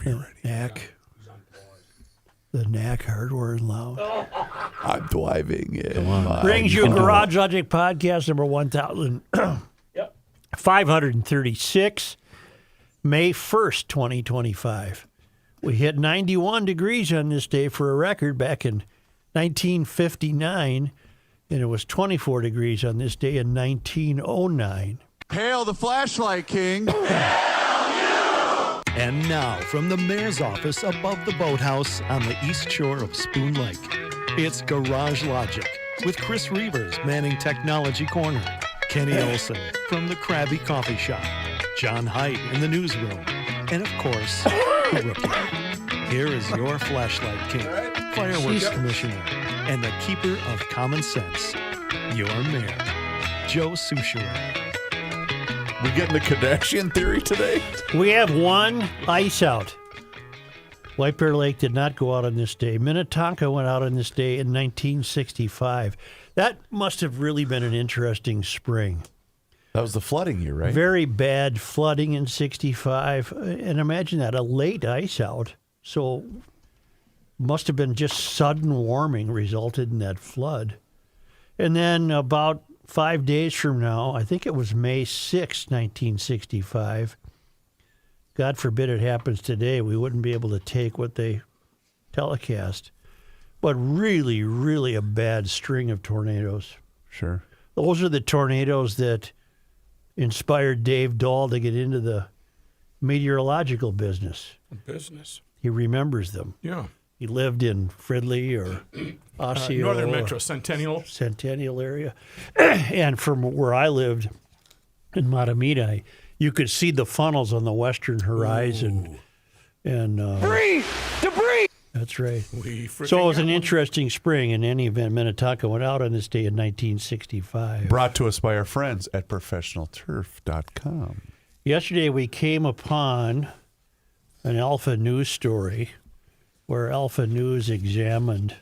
Knack. The Knack Hardware and Lounge. I'm driving in. Brings you Garage Logic Podcast number 1,536, May 1st, 2025. We hit 91 degrees on this day for a record back in 1959, and it was 24 degrees on this day in 1909. Hail the flashlight king. And now, from the mayor's office above the boathouse on the east shore of Spoon Lake, it's Garage Logic with Chris Reavers manning Technology Corner, Kenny Olson from the Krabby Coffee Shop, John Haidt in the newsroom, and of course, the rookie. Here is your flashlight king, fireworks commissioner, and the keeper of common sense, your mayor, Joe Soucheray. We getting the Kardashian theory today? We have one ice out. White Bear Lake did not go out on this day. Minnetonka went out on this day in 1965. That must have really been an interesting spring. That was the flooding year, right? Very bad flooding in 65. And imagine that, a late ice out. So must have been just sudden warming resulted in that flood. And then about 5 days from now, I think it was May 6, 1965. God forbid it happens today. We wouldn't be able to take what they telecast. But really, really a bad string of tornadoes. Sure. Those are the tornadoes that inspired Dave Dahl to get into the meteorological business. He remembers them. Yeah. He lived in Fridley or Osseo. Northern Metro, Centennial area. And from where I lived in Matamita, you could see the funnels on the western horizon. Ooh. And debris! That's right. So it was an interesting spring. In any event, Minnetonka went out on this day in 1965. Brought to us by our friends at ProfessionalTurf.com. Yesterday we came upon an Alpha News story where Alpha News examined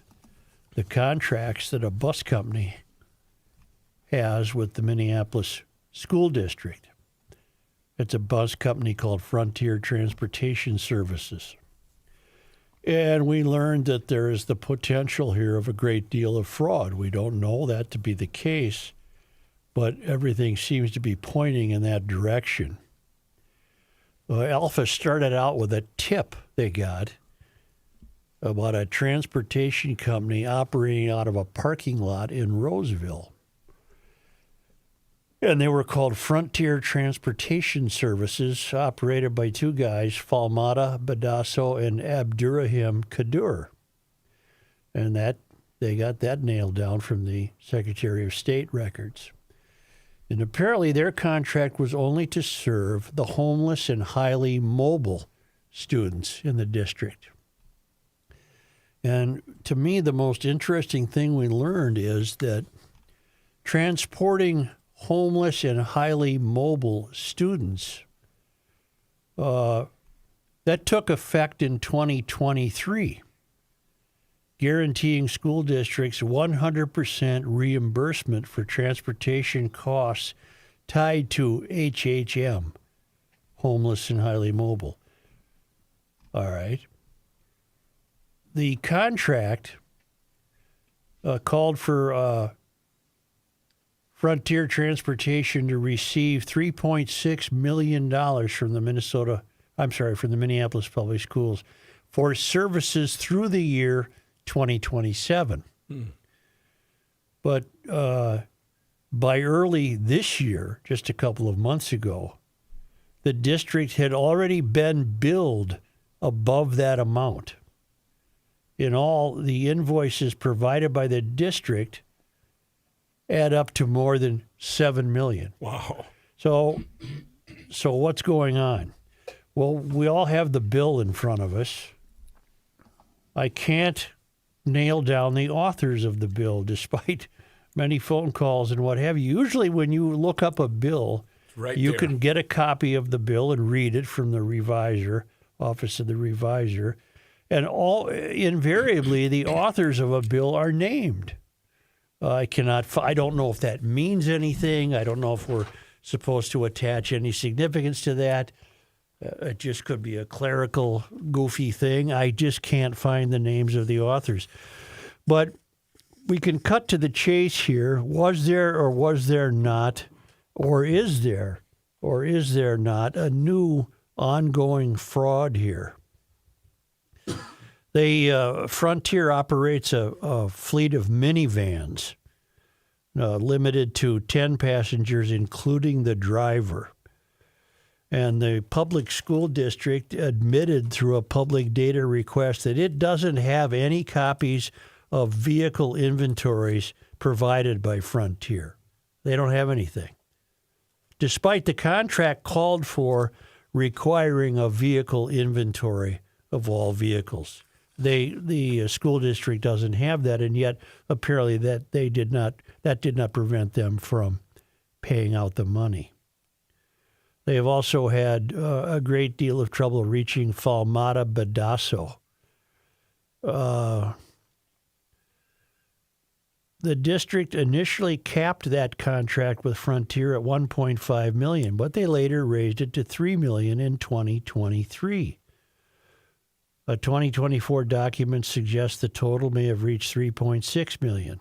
the contracts that a bus company has with the Minneapolis School District. It's a bus company called Frontier Transportation Services. And we learned that there is the potential here of a great deal of fraud. We don't know that to be the case, but everything seems to be pointing in that direction. Alpha started out with a tip they got about a transportation company operating out of a parking lot in Roseville. And they were called Frontier Transportation Services, operated by two guys, Falmata Badasso and Abdurrahim Kadur. And that they got that nailed down from the Secretary of State records. And apparently their contract was only to serve the homeless and highly mobile students in the district. And to me, the most interesting thing we learned is that transporting homeless and highly mobile students, that took effect in 2023, guaranteeing school districts 100% reimbursement for transportation costs tied to HHM, homeless and highly mobile. All right. The contract called for Frontier Transportation to receive $3.6 million from the Minneapolis Public Schools for services through the year 2027. But by early this year, just a couple of months ago, the district had already been billed above that amount. In all, the invoices provided by the district add up to more than $7 million. Wow. So what's going on? Well, we all have the bill in front of us. I can't nail down the authors of the bill, despite many phone calls and what have you. Usually when you look up a bill, you can get a copy of the bill and read it from the reviser, Office of the Reviser. And invariably, the authors of a bill are named. I don't know if that means anything. I don't know if we're supposed to attach any significance to that. It just could be a clerical, goofy thing. I just can't find the names of the authors. But we can cut to the chase here. Was there or was there not, or is there not a new ongoing fraud here? Frontier operates a fleet of minivans limited to 10 passengers, including the driver. And the public school district admitted through a public data request that it doesn't have any copies of vehicle inventories provided by Frontier. They don't have anything. Despite the contract called for requiring a vehicle inventory of all vehicles. The school district doesn't have that, and yet apparently that did not prevent them from paying out the money. They have also had a great deal of trouble reaching Falmata Badasso. The district initially capped that contract with Frontier at $1.5 million, but they later raised it to $3 million in 2023. A 2024 document suggests the total may have reached $3.6 million,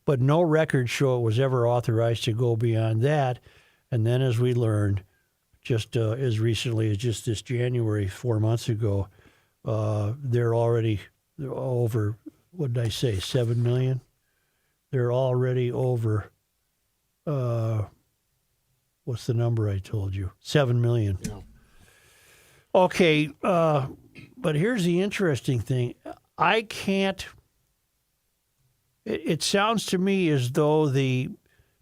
but no records show it was ever authorized to go beyond that. And then, as we learned, just as recently as just this January, 4 months ago, they're over, what did I say, $7 million? They're already over, what's the number I told you? $7 million. Yeah. Okay, but here's the interesting thing. It sounds to me as though the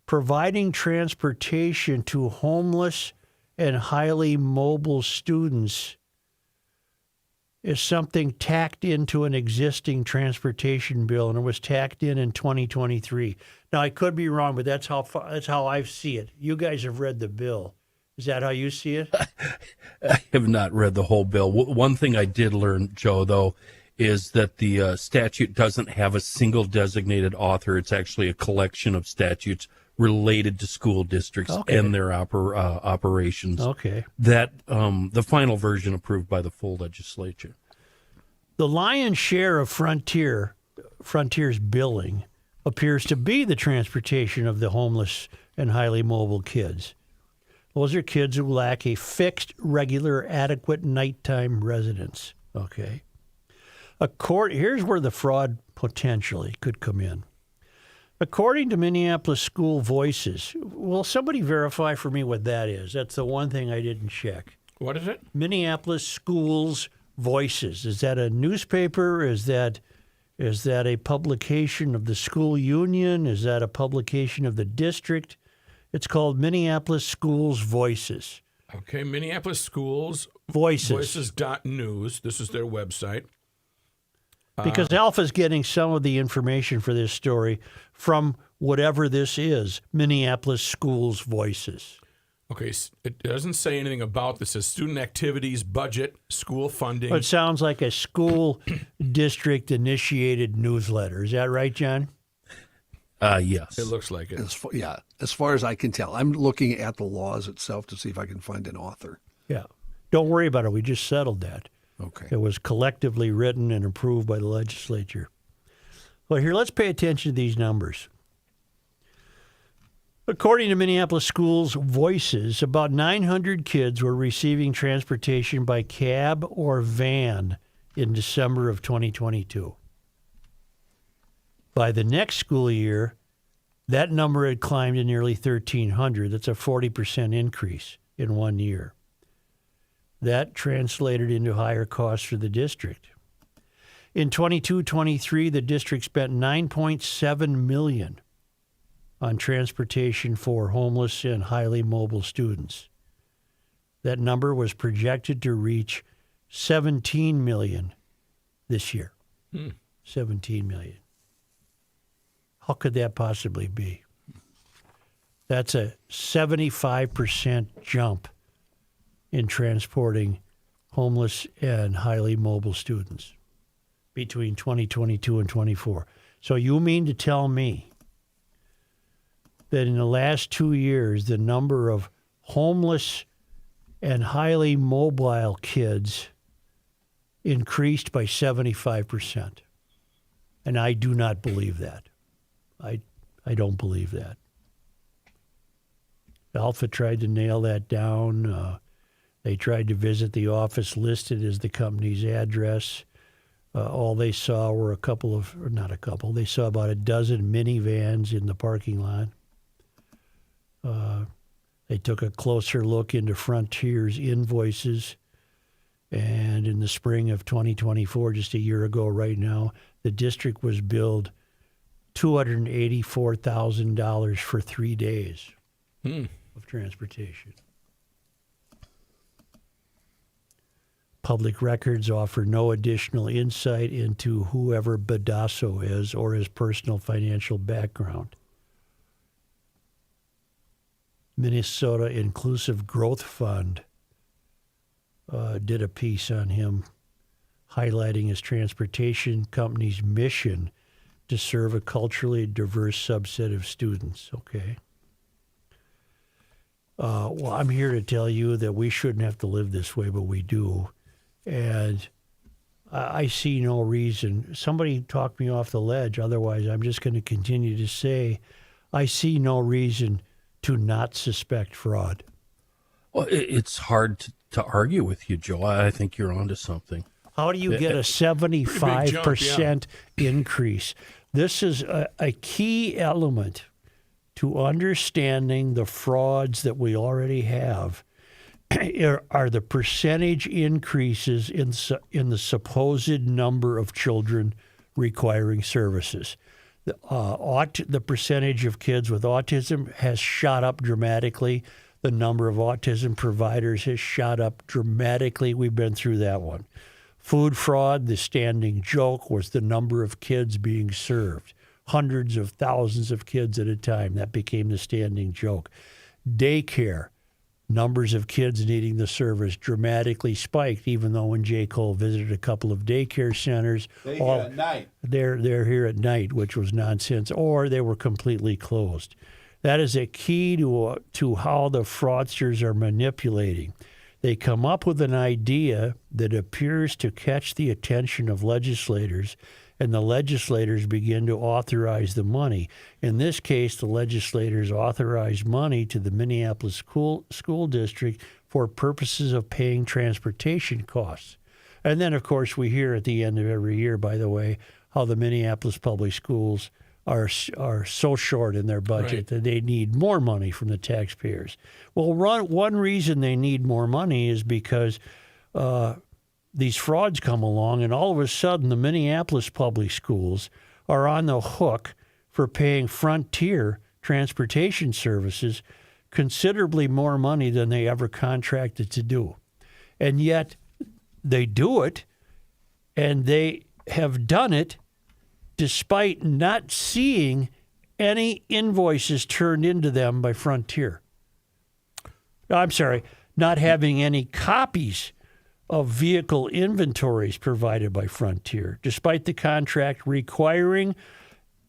providing transportation to homeless and highly mobile students is something tacked into an existing transportation bill, and it was tacked in 2023. Now, I could be wrong, but that's how I see it. You guys have read the bill. Is that how you see it? I have not read the whole bill. One thing I did learn, Joe, though, is that the statute doesn't have a single designated author. It's actually a collection of statutes related to school districts and their operations. Okay. That the final version approved by the full legislature. The lion's share of Frontier's billing appears to be the transportation of the homeless and highly mobile kids. Those are kids who lack a fixed, regular, adequate nighttime residence. Okay. Here's where the fraud potentially could come in. According to Minneapolis School Voices, will somebody verify for me what that is? That's the one thing I didn't check. What is it? Minneapolis Schools Voices. Is that a newspaper? Is that a publication of the school union? Is that a publication of the district? It's called Minneapolis Schools Voices. Okay, Minneapolis Schools Voices. Voices.news. This is their website. Because Alpha's getting some of the information for this story from whatever this is, Minneapolis Schools Voices. Okay, it doesn't say anything about this. It says student activities, budget, school funding. It sounds like a school district-initiated newsletter. Is that right, John? Yes. It looks like it. As far as I can tell. I'm looking at the laws itself to see if I can find an author. Yeah. Don't worry about it. We just settled that. Okay. It was collectively written and approved by the legislature. Well, here, let's pay attention to these numbers. According to Minneapolis Schools Voices, about 900 kids were receiving transportation by cab or van in December of 2022. By the next school year, that number had climbed to nearly 1,300. That's a 40% increase in 1 year. That translated into higher costs for the district. In 22-23, the district spent $9.7 million on transportation for homeless and highly mobile students. That number was projected to reach $17 million this year. 17 million. How could that possibly be? That's a 75% jump in transporting homeless and highly mobile students between 2022 and 24. So you mean to tell me that in the last 2 years, the number of homeless and highly mobile kids increased by 75%. And I do not believe that. I don't believe that. Alpha tried to nail that down. They tried to visit the office listed as the company's address. All they saw were they saw about a dozen minivans in the parking lot. They took a closer look into Frontier's invoices. And in the spring of 2024, just a year ago right now, the district was billed $284,000 for 3 days of transportation. Public records offer no additional insight into whoever Badasso is or his personal financial background. Minnesota Inclusive Growth Fund did a piece on him highlighting his transportation company's mission to serve a culturally diverse subset of students. Okay. Well, I'm here to tell you that we shouldn't have to live this way, but we do. And I see no reason. Somebody talked me off the ledge. Otherwise, I'm just going to continue to say I see no reason to not suspect fraud. Well, it's hard to argue with you, Joe. I think you're onto something. How do you get a 75% increase? This is a key element to understanding the frauds that we already have. Are the percentage increases in the supposed number of children requiring services. The percentage of kids with autism has shot up dramatically. The number of autism providers has shot up dramatically. We've been through that one. Food fraud, the standing joke, was the number of kids being served. Hundreds of thousands of kids at a time. That became the standing joke. Daycare. Numbers of kids needing the service dramatically spiked, even though when J. Cole visited a couple of daycare centers, they're here at night, which was nonsense, or they were completely closed. That is a key to how the fraudsters are manipulating. They come up with an idea that appears to catch the attention of legislators, and the legislators begin to authorize the money. In this case, the legislators authorized money to the Minneapolis school district for purposes of paying transportation costs. And then, of course, we hear at the end of every year, by the way, how the Minneapolis public schools are so short in their budget that they need more money from the taxpayers. Well, one reason they need more money is because these frauds come along, and all of a sudden the Minneapolis public schools are on the hook for paying Frontier transportation services considerably more money than they ever contracted to do. And yet they do it, and they have done it despite not seeing any invoices turned into them by Frontier. I'm sorry, not having any copies of vehicle inventories provided by Frontier, despite the contract requiring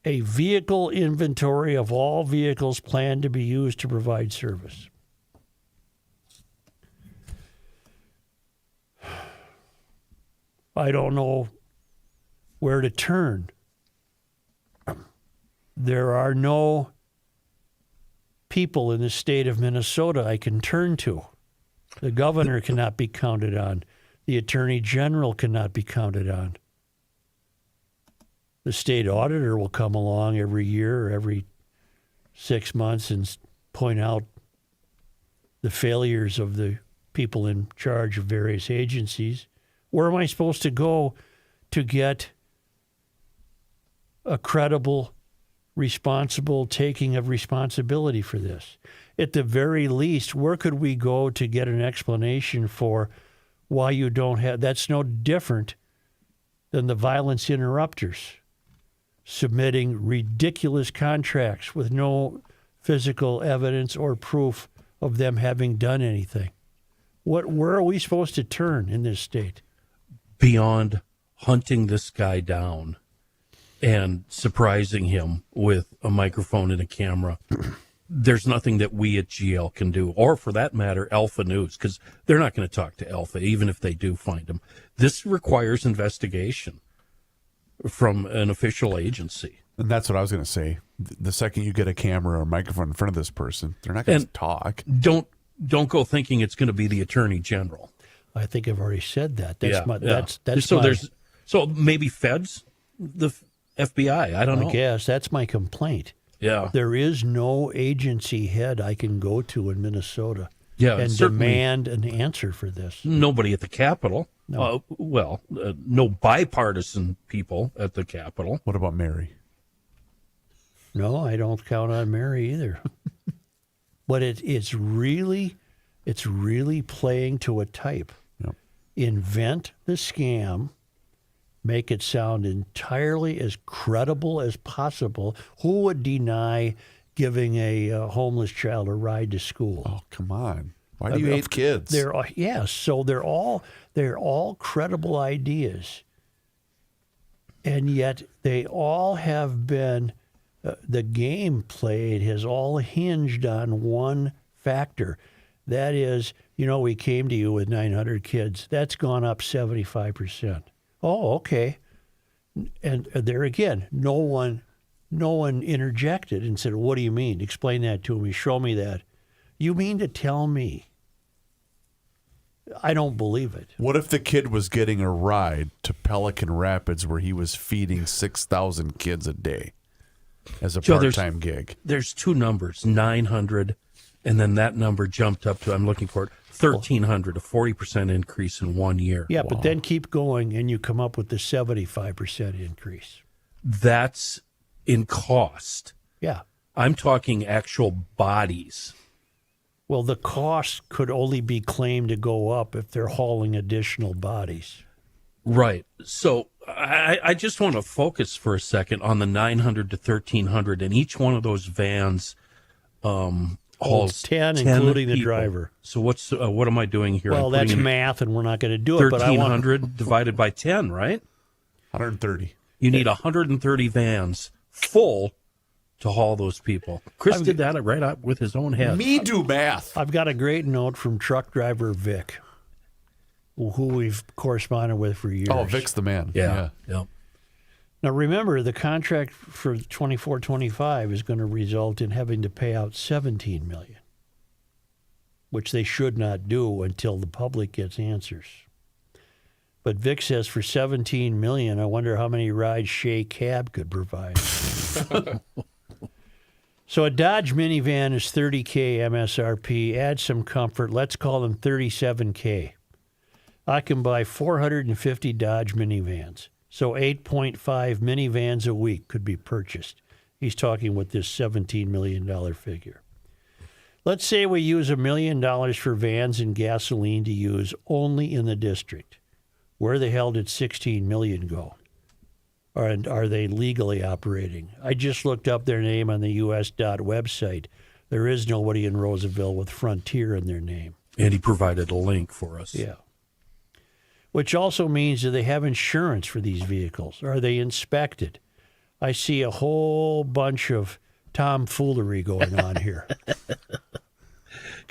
a vehicle inventory of all vehicles planned to be used to provide service. I don't know where to turn. There are no people in the state of Minnesota I can turn to. The governor cannot be counted on. The attorney general cannot be counted on. The state auditor will come along every year or every 6 months and point out the failures of the people in charge of various agencies. Where am I supposed to go to get a credible, responsible taking of responsibility for this? At the very least, where could we go to get an explanation for why you don't have? That's no different than the violence interrupters submitting ridiculous contracts with no physical evidence or proof of them having done anything. Where are we supposed to turn in this state? Beyond hunting this guy down and surprising him with a microphone and a camera there's nothing that we at GL can do, or for that matter, Alpha News, because they're not going to talk to Alpha, even if they do find them. This requires investigation from an official agency. And that's what I was going to say. The second you get a camera or a microphone in front of this person, they're not going to And talk. Don't go thinking it's going to be the Attorney General. I think I've already said that. That's Yeah, my yeah. that's so my, there's so maybe feds, the FBI. I don't know. I guess that's my complaint. Yeah, There is no agency head I can go to in Minnesota yeah, and certainly demand an answer for this. nobody at the Capitol. No. No bipartisan people at the Capitol. What about Mary? No, I don't count on Mary either. But it's really playing to a type. Yep. Invent the scam, make it sound entirely as credible as possible. Who would deny giving a homeless child a ride to school? Oh, come on. Why do you hate kids? So they're all credible ideas, and yet they all have been. The game played has all hinged on one factor. That is, we came to you with 900 kids. That's gone up 75%. Oh, okay. And there again, no one interjected and said, "What do you mean? Explain that to me. Show me that." You mean to tell me? I don't believe it. What if the kid was getting a ride to Pelican Rapids where he was feeding 6,000 kids a day as a Joe, part-time gig? There's two numbers, 900, and then that number jumped up to, I'm looking for it, 1,300, a 40% increase in 1 year. Yeah, but then keep going and you come up with the 75% increase. That's in cost. Yeah. I'm talking actual bodies. Well, the cost could only be claimed to go up if they're hauling additional bodies. Right. So I just want to focus for a second on the 900 to 1,300, and each one of those vans hauls 10, including the people. driver. So what am I doing here? Well, I'm that's putting in math, and we're not going to do it. But I want 1,300 divided by 10, right? 130. You need 130 vans full to haul those people. Chris did that right up with his own head. Me do math. I've got a great note from truck driver Vic, who we've corresponded with for years. Oh, Vic's the man. Yeah. Now, remember, the contract for 24-25 is going to result in having to pay out $17 million, which they should not do until the public gets answers. But Vic says for $17 million, I wonder how many rides Shea Cab could provide. So a Dodge minivan is $30K MSRP. Add some comfort. Let's call them $37K. I can buy 450 Dodge minivans. So 8.5 minivans a week could be purchased. He's talking with this $17 million figure. Let's say we use $1 million for vans and gasoline to use only in the district. Where the hell did $16 million go? And are they legally operating? I just looked up their name on the US.dot website. There is nobody in Roseville with Frontier in their name. And he provided a link for us. Yeah. Which also means, do they have insurance for these vehicles? Are they inspected? I see a whole bunch of tomfoolery going on here.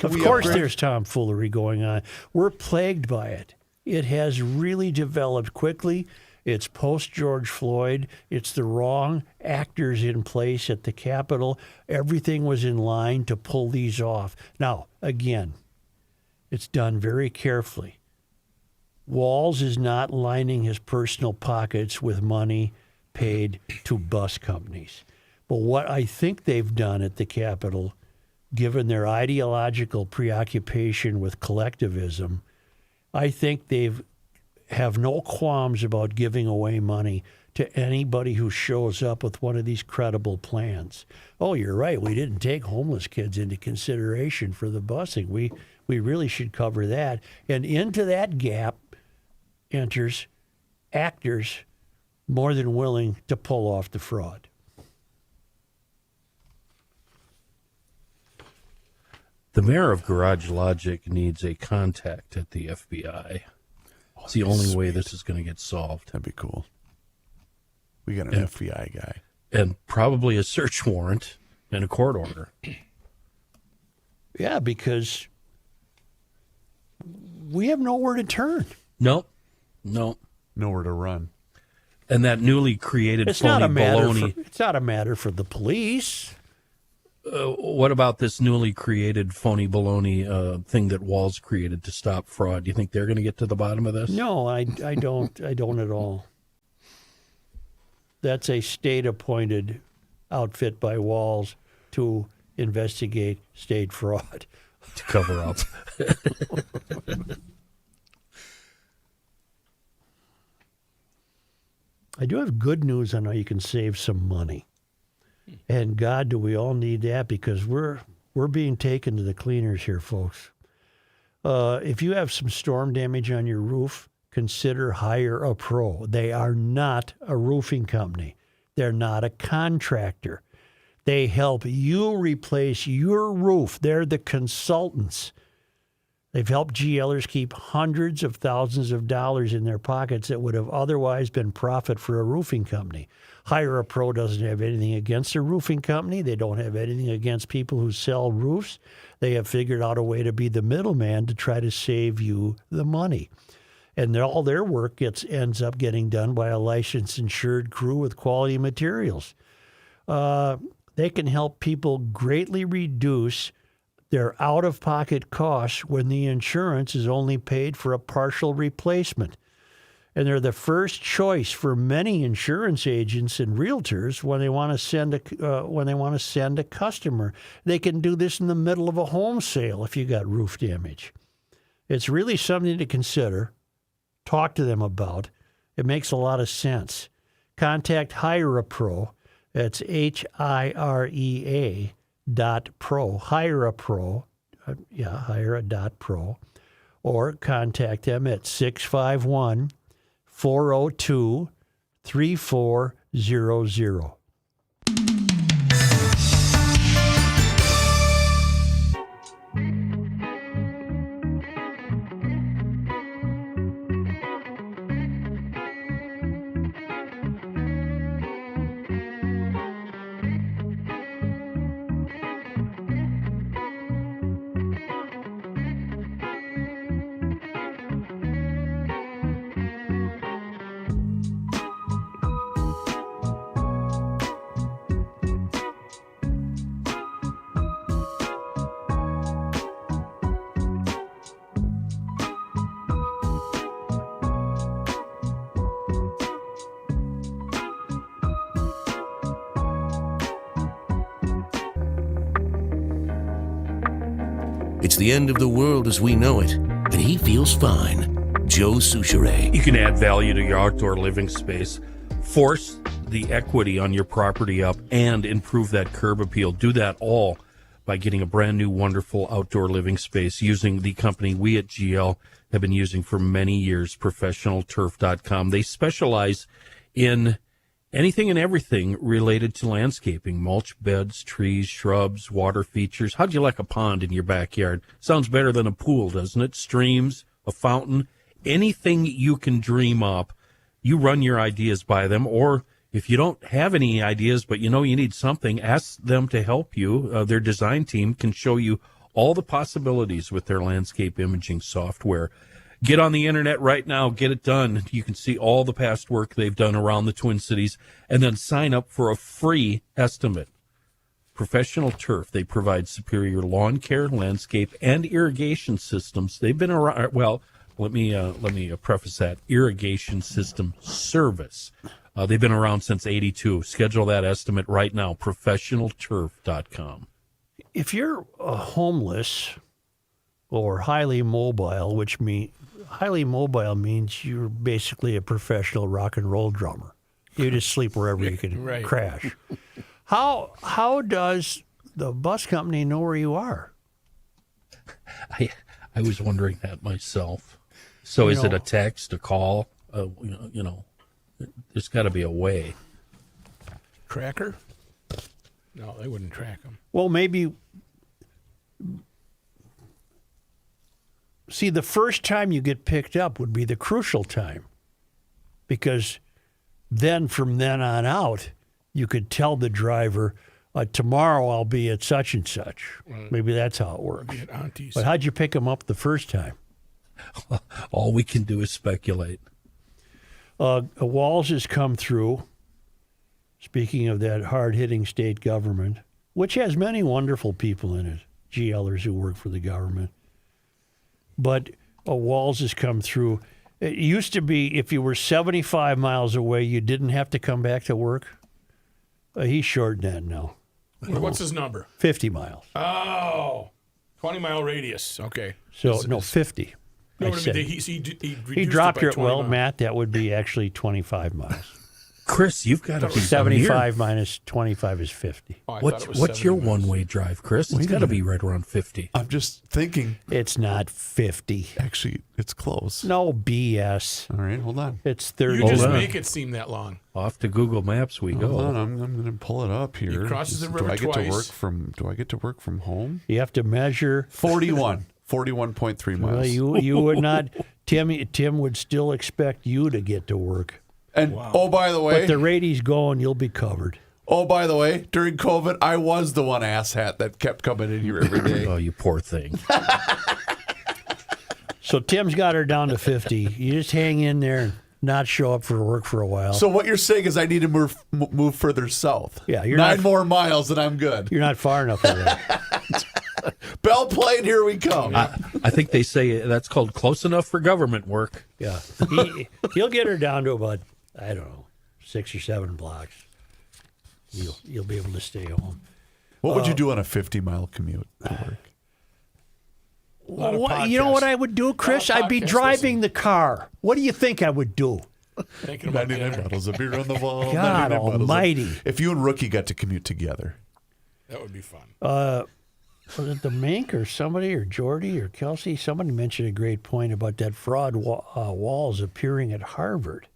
Of course there's tomfoolery going on. We're plagued by it. It has really developed quickly. It's post-George Floyd. It's the wrong actors in place at the Capitol. Everything was in line to pull these off. Now, again, it's done very carefully. Walz is not lining his personal pockets with money paid to bus companies. But what I think they've done at the Capitol, given their ideological preoccupation with collectivism, I think they've have no qualms about giving away money to anybody who shows up with one of these credible plans. Oh, you're right. We didn't take homeless kids into consideration for the busing. We really should cover that. And into that gap enters actors more than willing to pull off the fraud. The mayor of Garage Logic needs a contact at the FBI. It's the only way this is going to get solved. That'd be cool. We got an FBI guy. And probably a search warrant and a court order. Yeah, because we have nowhere to turn. No. Nowhere to run. And that newly created It's phony not a matter. baloney. It's not a matter for the police. What about this newly created phony baloney thing that Walls created to stop fraud? Do you think they're going to get to the bottom of this? No, I don't. I don't at all. That's a state-appointed outfit by Walls to investigate state fraud. To cover up. I do have good news on how you can save some money. And God, do we all need that, because we're being taken to the cleaners here, folks. If you have some storm damage on your roof, consider Hire a Pro. They are not a roofing company. They're not a contractor. They help you replace your roof. They're the consultants. They've helped GLers keep hundreds of thousands of dollars in their pockets that would have otherwise been profit for a roofing company. Hire a Pro doesn't have anything against a roofing company. They don't have anything against people who sell roofs. They have figured out a way to be the middleman to try to save you the money. And all their work ends up getting done by a licensed, insured crew with quality materials. They can help people greatly reduce their out-of-pocket costs when the insurance is only paid for a partial replacement. And they're the first choice for many insurance agents and realtors when they want to send a customer. They can do this in the middle of a home sale if you got roof damage. It's really something to consider. Talk to them about. It makes a lot of sense. Contact Hire a Pro. That's HIREA.pro. Hire a Pro. Hire.pro. Or contact them at 651-402-3400. It's the end of the world as we know it, and he feels fine. Joe Souchere. You can add value to your outdoor living space, force the equity on your property up, and improve that curb appeal. Do that all by getting a brand new, wonderful outdoor living space using the company we at GL have been using for many years, ProfessionalTurf.com. They specialize in anything and everything related to landscaping, mulch beds, trees, shrubs, water features. How'd you like a pond in your backyard? Sounds better than a pool, doesn't it? Streams, a fountain, anything you can dream up. You run your ideas by them, or if you don't have any ideas but you know you need something, ask them to help you. Their design team can show you all the possibilities with their landscape imaging software. Get on the internet right now. Get it done. You can see all the past work they've done around the Twin Cities, and then sign up for a free estimate. Professional Turf. They provide superior lawn care, landscape, and irrigation systems. They've been around. Well, let me preface that. Irrigation system service. They've been around since '82. Schedule that estimate right now. ProfessionalTurf.com. If you're homeless or highly mobile, which highly mobile means you're basically a professional rock and roll drummer. You just sleep wherever you can Right. crash. How does the bus company know where you are? I was wondering that myself. So is it a text, a call? There's got to be a way. Tracker? No, they wouldn't track them. Well, maybe. See, the first time you get picked up would be the crucial time, because then from then on out, you could tell the driver, tomorrow I'll be at such and such. Maybe that's how it works. Be at Auntie's. But how'd you pick him up the first time? All we can do is speculate. Walls has come through. Speaking of that hard-hitting state government, which has many wonderful people in it, GLers who work for the government. But Walls has come through. It used to be if you were 75 miles away, you didn't have to come back to work. He's shortened that now. What's his number? 50 miles. Oh, 20-mile radius. Okay. So, no, 50. No, I but I said. mean, he He dropped it it. by 20 Well, miles. Matt, that would be actually 25 miles. Chris, you've got to be 75 minus 25 is 50. Oh, I thought it was What's your 70 miles. one-way drive, Chris? It's got to be right around 50. I'm just thinking. It's not 50. Actually, it's close. No BS. All right, hold on. It's 30. You just Hold on. make it seem that long. Off to Google Maps we go. Hold on, I'm going to pull it up here. He crosses the Do river I get twice. to work from? Do I get to work from home? You have to measure. 41.3 miles. Well, you would not. Tim would still expect you to get to work. And oh, by the way, But the rate he's going, you'll be covered. oh, by the way, during COVID, I was the one asshat that kept coming in here every day. Oh, you poor thing. So Tim's got her down to 50. You just hang in there and not show up for work for a while. So what you're saying is I need to move further south. Yeah, you're 9 not- more miles and I'm good. You're not far enough away. Bell played, here we come. I think they say that's called close enough for government work. Yeah. He'll get her down to about, I don't know, 6 or 7 blocks. You'll be able to stay home. What would you do on a 50-mile commute to work? lot of You know what podcasts. I would do, Chris? A lot of I'd be podcasts driving the car. What do you think I would do? Thinking about 99 that. bottles of beer on the wall. God 99 bottles of- almighty. If you and Rookie got to commute together. That would be fun. Was it the Mink or somebody or Jordy or Kelsey? Somebody mentioned a great point about that fraud Walls appearing at Harvard.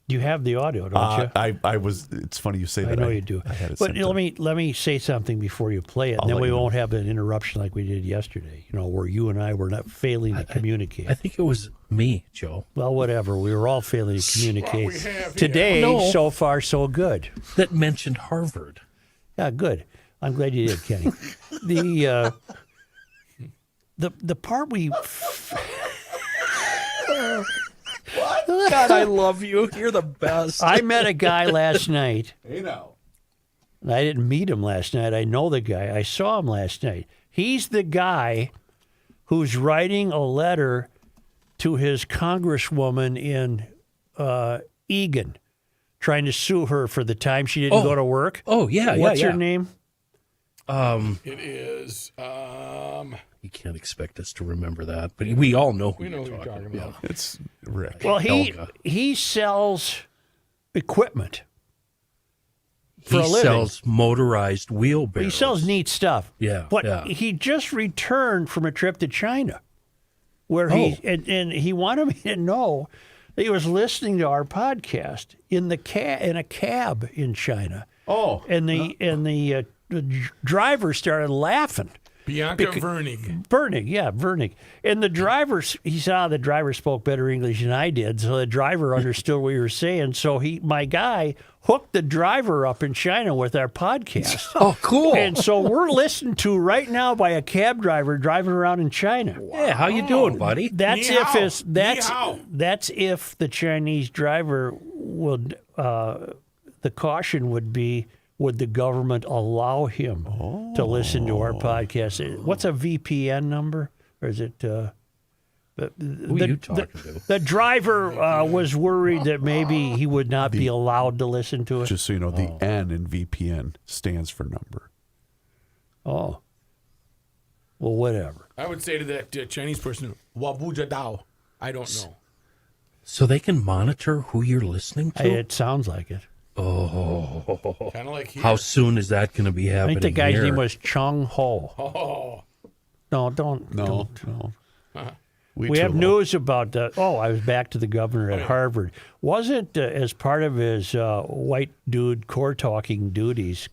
You have the audio, don't you? I was. It's funny you say I that. know you do. I had it But sent to- let me say something before you play it, I'll and then let we you know. won't have an interruption like we did yesterday. You know, where you and I were not failing to communicate. I think it was me, Joe, Well, whatever. We were all failing to communicate. we have, Today, No. so far, so good. that mentioned Harvard. Yeah, good. I'm glad you did, Kenny. The part we God, I love you. You're the best. I met a guy last night. Hey now. And I didn't meet him last night. I know the guy. I saw him last night. He's the guy who's writing a letter to his congresswoman in Egan, trying to sue her for the time she didn't go to work. Oh, yeah, What's yeah. her name? It is. You can't expect us to remember that, but we all know who We know you're who you're talking talking about. about. It's Rick. Well, Helga. he sells equipment for He a living. sells motorized wheelbarrows. He sells neat stuff. Yeah, But yeah. he just returned from a trip to China where he and he wanted me to know that he was listening to our podcast in a cab in China. Oh. And the driver started laughing. Bianca Vernig. Vernig. And the driver, he saw the driver spoke better English than I did, so the driver understood what we were saying. So my guy hooked the driver up in China with our podcast. Oh, cool. And so we're listened to right now by a cab driver driving around in China. Yeah, how you doing, buddy? That's Ni if hao. it's that's Ni hao. that's if the Chinese driver would the caution would be, would the government allow him to listen to our podcast? What's a VPN number? Or is it Who are you talking to? the driver was worried that maybe he would not be allowed to listen to it. Just so you know, the N in VPN stands for number. Oh. Well, whatever. I would say to that Chinese person, Wabuja Dao. I don't know. So they can monitor who you're listening to? It sounds like it. Kind of like here. How soon is that going to be I happening think the guy's here? name was Chung Ho. Oh, No, don't. No. We have news about I was back to the governor at Harvard. Wasn't as part of his white dude code talking duties,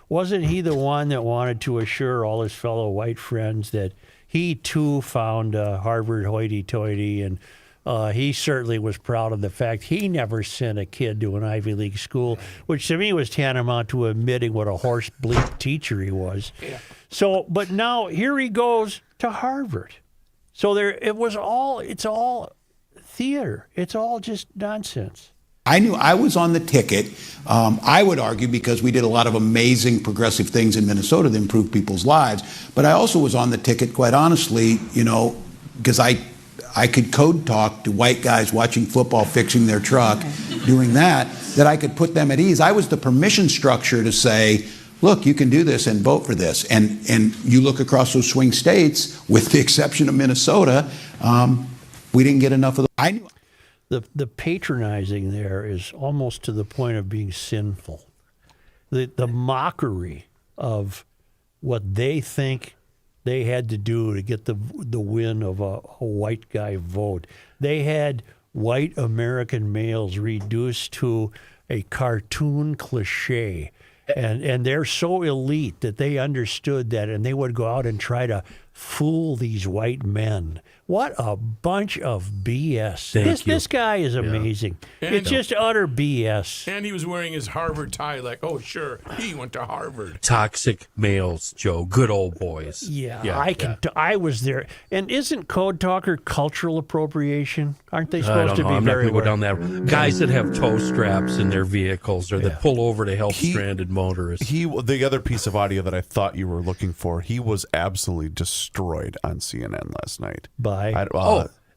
wasn't he the one that wanted to assure all his fellow white friends that he too found Harvard hoity-toity and He certainly was proud of the fact he never sent a kid to an Ivy League school, which to me was tantamount to admitting what a horse bleep teacher he was. Yeah. So, but now here he goes to Harvard. So it's all theater. It's all just nonsense. I knew I was on the ticket, I would argue, because we did a lot of amazing progressive things in Minnesota that improved people's lives. But I also was on the ticket, quite honestly, because I could code talk to white guys watching football, fixing their truck, doing that I could put them at ease. I was the permission structure to say, look, you can do this and vote for this. And you look across those swing states, with the exception of Minnesota, we didn't get enough of I knew. The patronizing there is almost to the point of being sinful. The mockery of what they think they had to do to get the win of a white guy vote. They had white American males reduced to a cartoon cliche. And they're so elite that they understood that, and they would go out and try to fool these white men. What a bunch of BS. This guy is amazing. And it's just utter BS. And he was wearing his Harvard tie like, oh, sure, he went to Harvard. Toxic males, Joe. Good old boys. I was there. And isn't Code Talker cultural appropriation? Aren't they I supposed don't to know. be I'm not very going to go down that. Guys that have toe straps in their vehicles or that pull over to help stranded motorists. The other piece of audio that I thought you were looking for, he was absolutely destroyed on CNN last night. By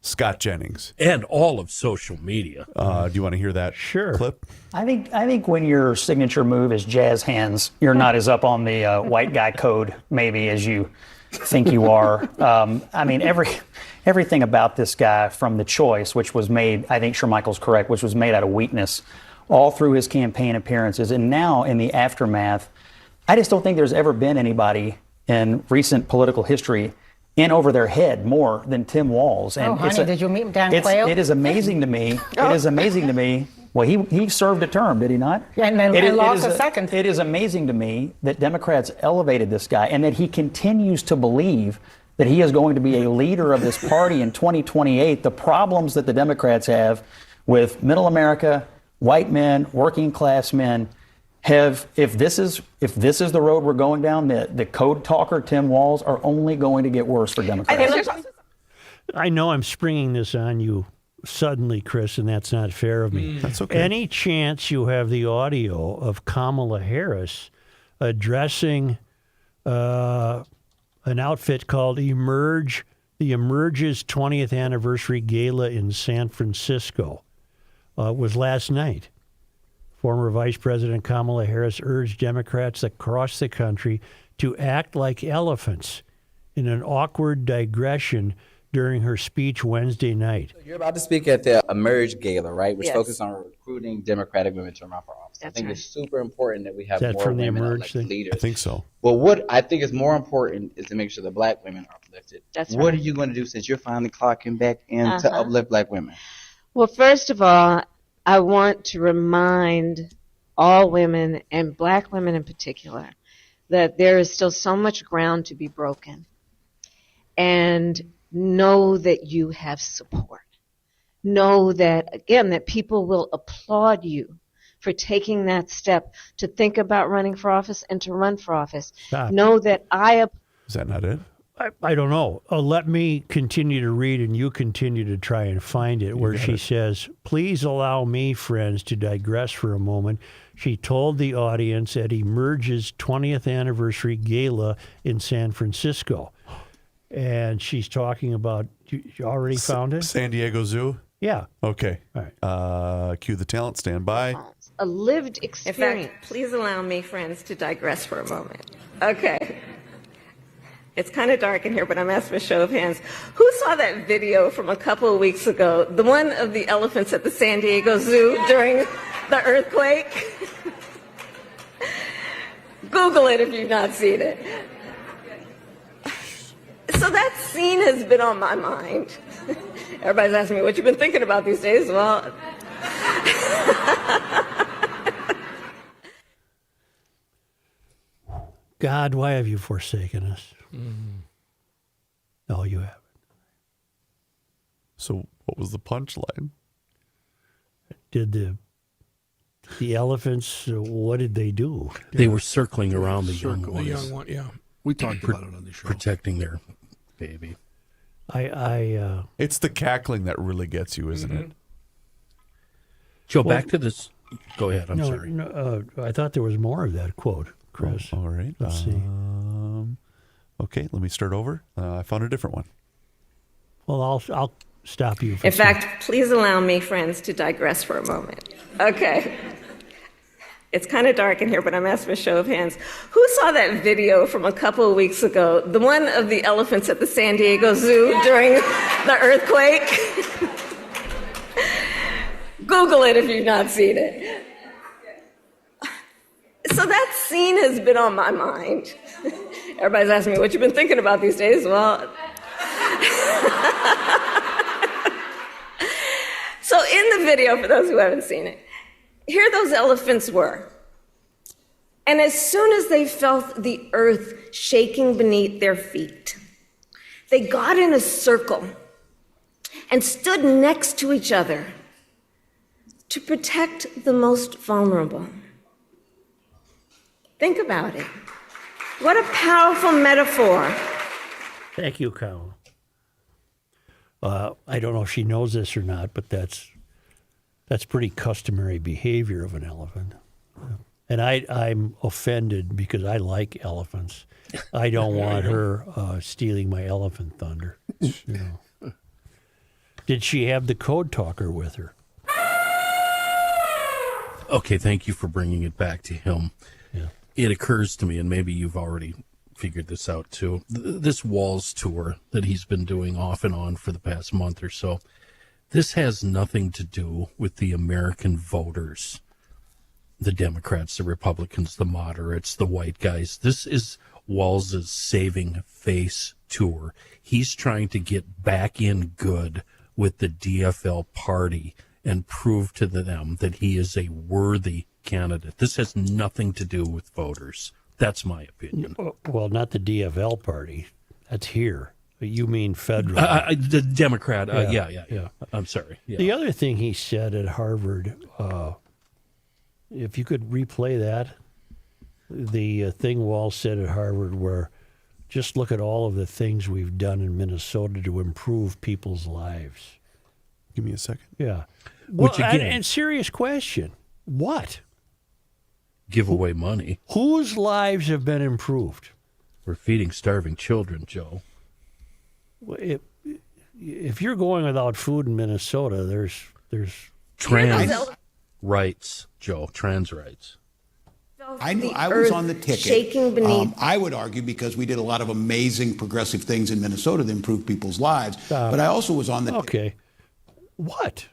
Scott Jennings and all of social media. Do you want to hear that clip? I think when your signature move is jazz hands, you're not as up on the white guy code maybe as you think you are. I mean, everything about this guy, from the choice, which was made, I think Shermichael's correct, which was made out of weakness, all through his campaign appearances, and now in the aftermath, I just don't think there's ever been anybody in recent political history in over their head more than Tim Walz. And did you meet him down Quail? It is amazing to me. It is amazing to me. Well, he served a term, did he not? Yeah, and lost a second. It is amazing to me that Democrats elevated this guy and that he continues to believe that he is going to be a leader of this party in 2028. The problems that the Democrats have with middle America, white men, working class men, if this is the road we're going down, the code talker Tim Walz are only going to get worse for Democrats. I know I'm springing this on you suddenly, Chris, and that's not fair of me. That's okay. Any chance you have the audio of Kamala Harris addressing an outfit called Emerge, the Emerge's 20th anniversary gala in San Francisco, was last night. Former Vice President Kamala Harris urged Democrats across the country to act like elephants in an awkward digression during her speech Wednesday night. You're about to speak at the Emerge Gala, right? Which focuses on recruiting Democratic women to run for office. I think it's super important that we have more from the women Emerge thing? leaders. I think so. Well, what I think is more important is to make sure the black women are uplifted. What are you going to do since you're finally clocking back in to uplift black women? Well, first of all, I want to remind all women, and black women in particular, that there is still so much ground to be broken. And know that you have support. Know that, again, that people will applaud you for taking that step to think about running for office and to run for office. Stop. Know that Is that not it? I don't know. Let me continue to read and you continue to try and find it, where she says, "Please allow me, friends, to digress for a moment." She told the audience at Emerge's 20th anniversary gala in San Francisco. And she's talking about, you already found it? San Diego Zoo? Yeah. Okay. All right. Cue the talent. Stand by. a lived In experience. fact, please allow me, friends, to digress for a moment. Okay. It's kind of dark in here, but I'm asking for a show of hands. Who saw that video from a couple of weeks ago? The one of the elephants at the San Diego Zoo during the earthquake? Google it if you've not seen it. So that scene has been on my mind. Everybody's asking me what you've been thinking about these days. Well, God, why have you forsaken us? No, you haven't. So what was the punchline? Did the elephants? What did they do? They were circling around the young The ones, young one, yeah. We talked about it on the show. protecting their baby. It's the cackling that really gets you, isn't it? Joe, back to this. Go ahead. I'm no, sorry. No, I thought there was more of that quote, Chris. All right. Let's see. Okay, let me start over. I found a different one. Well, I'll stop you. In fact, please allow me, friends, to digress for a moment. Okay. It's kind of dark in here, but I'm asking for a show of hands. Who saw that video from a couple of weeks ago? The one of the elephants at the San Diego Zoo during the earthquake? Google it if you've not seen it. So that scene has been on my mind. Everybody's asking me what you've been thinking about these days. Well, so in the video, for those who haven't seen it, here those elephants were. And as soon as they felt the earth shaking beneath their feet, they got in a circle and stood next to each other to protect the most vulnerable. Think about it. What a powerful metaphor. Thank you, Colin. I don't know if she knows this or not, but that's pretty customary behavior of an elephant. And I'm offended because I like elephants. I don't want her stealing my elephant thunder. You know. Did she have the code talker with her? Okay, thank you for bringing it back to him. Yeah. It occurs to me, and maybe you've already figured this out too, this Walls tour that he's been doing off and on for the past month or so, this has nothing to do with the American voters, the Democrats, the Republicans, the moderates, the white guys. This is Walls's saving face tour. He's trying to get back in good with the DFL party and prove to them that he is a worthy candidate. This has nothing to do with voters. That's my opinion. Well, not the DFL party. That's here. You mean federal. The Democrat. Yeah. I'm sorry. Yeah. The other thing he said at Harvard, if you could replay that, the thing Wall said at Harvard where just look at all of the things we've done in Minnesota to improve people's lives. Give me a second. Yeah. Which well, again, and serious question. What? Give away money. Whose lives have been improved? We're feeding starving children, Joe. If you're going without food in Minnesota, there's trans rights, Joe. Trans rights. I was on the ticket. Shaking beneath. I would argue because we did a lot of amazing progressive things in Minnesota to improve people's lives. But I also was on the okay. What?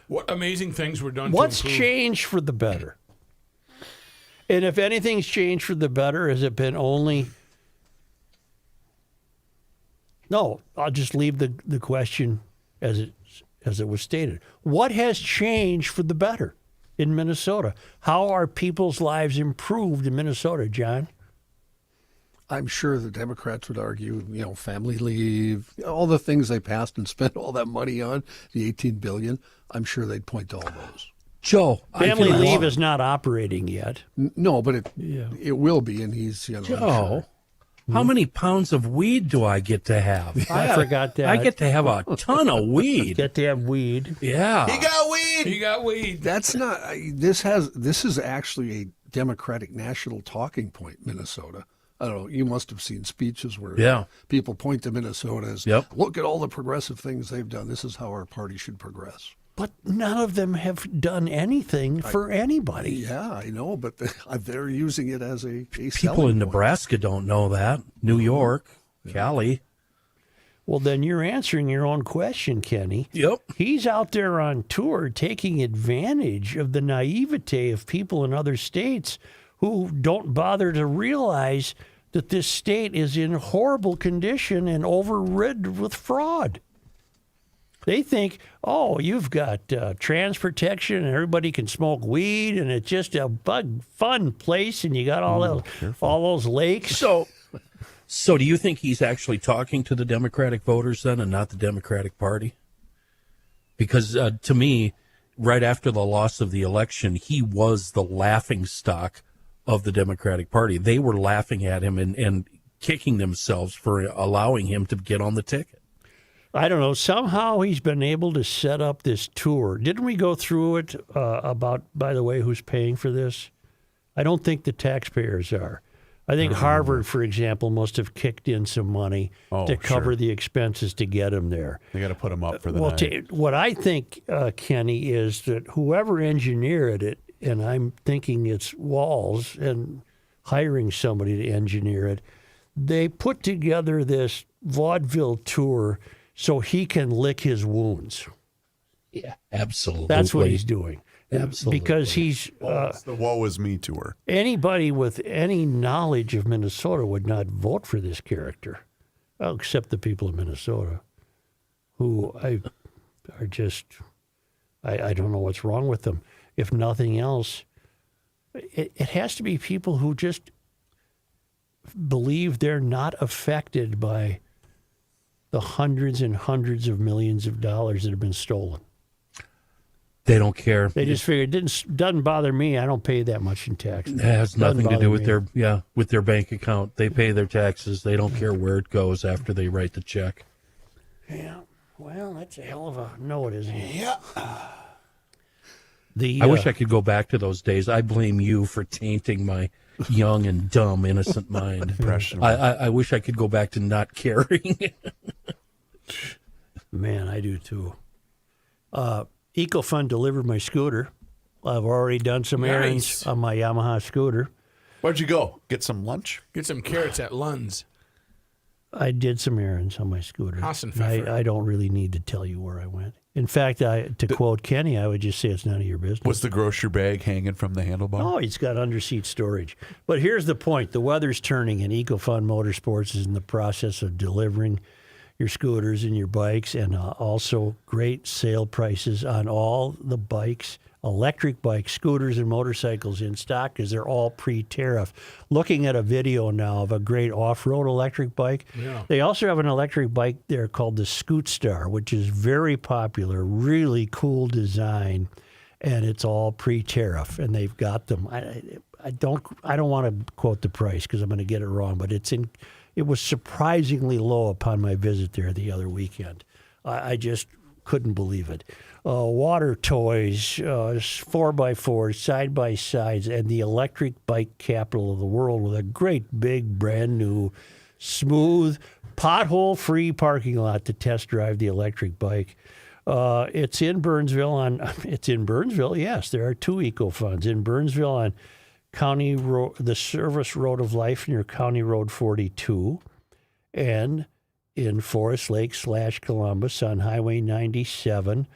What amazing things were done What's to improve? changed for the better? And if anything's changed for the better, has it been only... No, I'll just leave the question as it was stated. What has changed for the better in Minnesota? How are people's lives improved in Minnesota, John? I'm sure the Democrats would argue, family leave, all the things they passed and spent all that money on, the $18 billion. I'm sure they'd point to all those. Joe, family leave is not operating yet. No, but it will be, and he's Joe, sure. How many pounds of weed do I get to have? I forgot that. I get to have a ton of weed. Get to have weed. Yeah. He got weed. He got weed. That's not. This is actually a Democratic national talking point. Minnesota. I don't know. You must have seen speeches where people point to Minnesota as, look at all the progressive things they've done. This is how our party should progress. But none of them have done anything for anybody. Yeah, I know, but they're using it as a people in Nebraska don't know that. New York, Cali. Well, then you're answering your own question, Kenny. Yep. He's out there on tour taking advantage of the naivete of people in other states who don't bother to realize that this state is in horrible condition and overridden with fraud. They think, oh, you've got trans protection and everybody can smoke weed and it's just a fun place and you got all those lakes. So So do you think he's actually talking to the Democratic voters then and not the Democratic Party? Because to me, right after the loss of the election, he was the laughingstock of the Democratic Party. They were laughing at him and kicking themselves for allowing him to get on the ticket. I don't know. Somehow he's been able to set up this tour. Didn't we go through it about, by the way, who's paying for this? I don't think the taxpayers are. I think Harvard, for example, must have kicked in some money to cover the expenses to get him there. They got to put him up for the night. What I think, Kenny, is that whoever engineered it, and I'm thinking it's Walls and hiring somebody to engineer it, they put together this vaudeville tour so he can lick his wounds. Yeah, absolutely. That's what he's doing. Absolutely. Because he's... it's the woe is me tour. Anybody with any knowledge of Minnesota would not vote for this character, except the people of Minnesota, who are just... I don't know what's wrong with them. If nothing else, it has to be people who just believe they're not affected by the hundreds and hundreds of millions of dollars that have been stolen. They don't care. They just figure doesn't bother me. I don't pay that much in tax. It has nothing to do with their bank account. They pay their taxes. They don't care where it goes after they write the check. Yeah. Well, that's a hell of a no. It isn't. Yeah. I wish I could go back to those days. I blame you for tainting my young and dumb, innocent mind. I wish I could go back to not caring. Man, I do too. EcoFund delivered my scooter. I've already done some errands on my Yamaha scooter. Where'd you go? Get some lunch? Get some carrots at Lund's. I did some errands on my scooter. I don't really need to tell you where I went. In fact, to quote Kenny, I would just say it's none of your business. Was the grocery bag hanging from the handlebar? Oh, it's got underseat storage. But here's the point. The weather's turning, and EcoFund Motorsports is in the process of delivering your scooters and your bikes, and also great sale prices on all the bikes, electric bikes, scooters, and motorcycles in stock because they're all pre-tariff. Looking at a video now of a great off-road electric bike. Yeah. They also have an electric bike there called the Scoot Star, which is very popular, really cool design, and it's all pre-tariff, and they've got them. I don't want to quote the price because I'm going to get it wrong, but it was surprisingly low upon my visit there the other weekend. I just couldn't believe it. Water toys, 4x4s, side-by-sides, and the electric bike capital of the world with a great big brand new, smooth, pothole-free parking lot to test drive the electric bike. It's in Burnsville. It's in Burnsville, yes. There are two EcoFunds. In Burnsville on County Road, the Service Road of Life near County Road 42, and in Forest Lake / Columbus on Highway 97,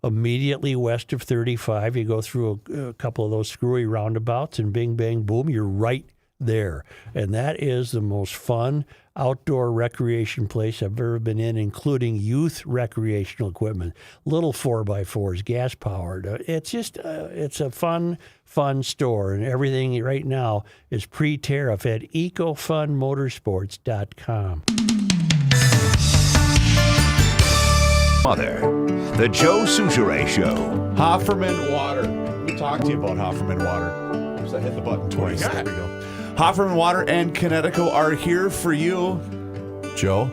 immediately west of 35. You go through a couple of those screwy roundabouts, and bing, bang, boom, you're right there. And that is the most fun outdoor recreation place I've ever been in, including youth recreational equipment, little 4x4s, gas-powered. It's just, it's a fun store, and everything right now is pre-tariff at EcoFundMotorsports.com. The Joe Souchere Show. Haferman Water. Let me talk to you about Haferman Water. Oops, I hit the button twice. There we go. Haferman Water and Connecticut are here for you. Joe,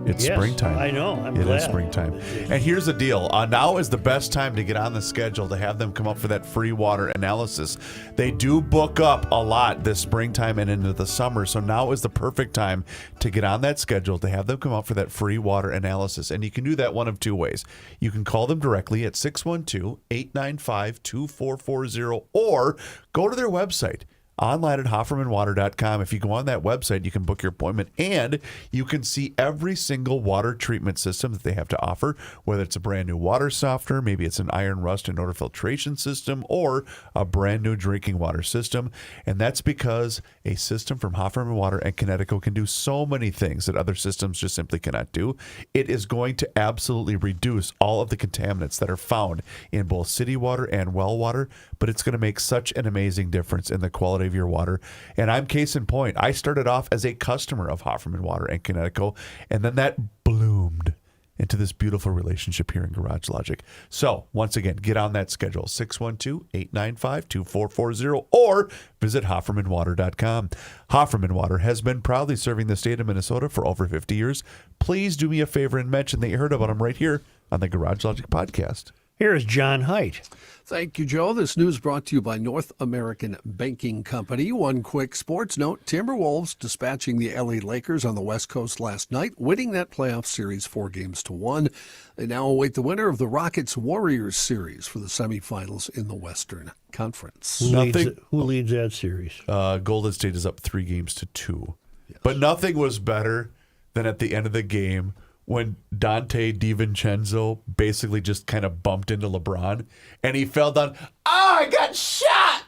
it's springtime. I know. I'm glad. It is springtime. And here's the deal. Now is the best time to get on the schedule to have them come up for that free water analysis. They do book up a lot this springtime and into the summer, so now is the perfect time to get on that schedule to have them come up for that free water analysis. And you can do that one of two ways. You can call them directly at 612-895-2440 or go to their website. Online at HafermanWater.com. If you go on that website, you can book your appointment and you can see every single water treatment system that they have to offer, whether it's a brand new water softener, maybe it's an iron rust and odor filtration system, or a brand new drinking water system. And that's because a system from Haferman Water and Connecticut can do so many things that other systems just simply cannot do. It is going to absolutely reduce all of the contaminants that are found in both city water and well water, but it's going to make such an amazing difference in the quality of save your water. And I'm case in point. I started off as a customer of Haferman Water and Connecticut, and then that bloomed into this beautiful relationship here in Garage Logic. So, once again, get on that schedule, 612-895-2440, or visit HoffermanWater.com. Haferman Water has been proudly serving the state of Minnesota for over 50 years. Please do me a favor and mention that you heard about them right here on the Garage Logic podcast. Here is John Haidt. Thank you, Joe. This news brought to you by North American Banking Company. One quick sports note. Timberwolves dispatching the LA Lakers on the West Coast last night, winning that playoff series 4-1. They now await the winner of the Rockets-Warriors series for the semifinals in the Western Conference. Who leads that series? Golden State is up 3-2. Yes. But nothing was better than at the end of the game when Dante DiVincenzo basically just kind of bumped into LeBron and he fell down. I got shot!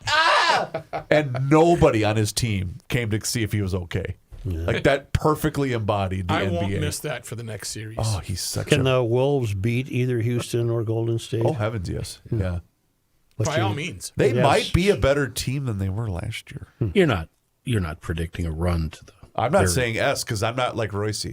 And nobody on his team came to see if he was okay. Yeah. Like, that perfectly embodied the NBA. I won't miss that for the next series. Oh, he's such Can the Wolves beat either Houston or Golden State? Oh, heavens, yes. Yeah. By all means. They might be a better team than they were last year. You're not predicting a run to the... I'm not saying S because I'm not like Royce.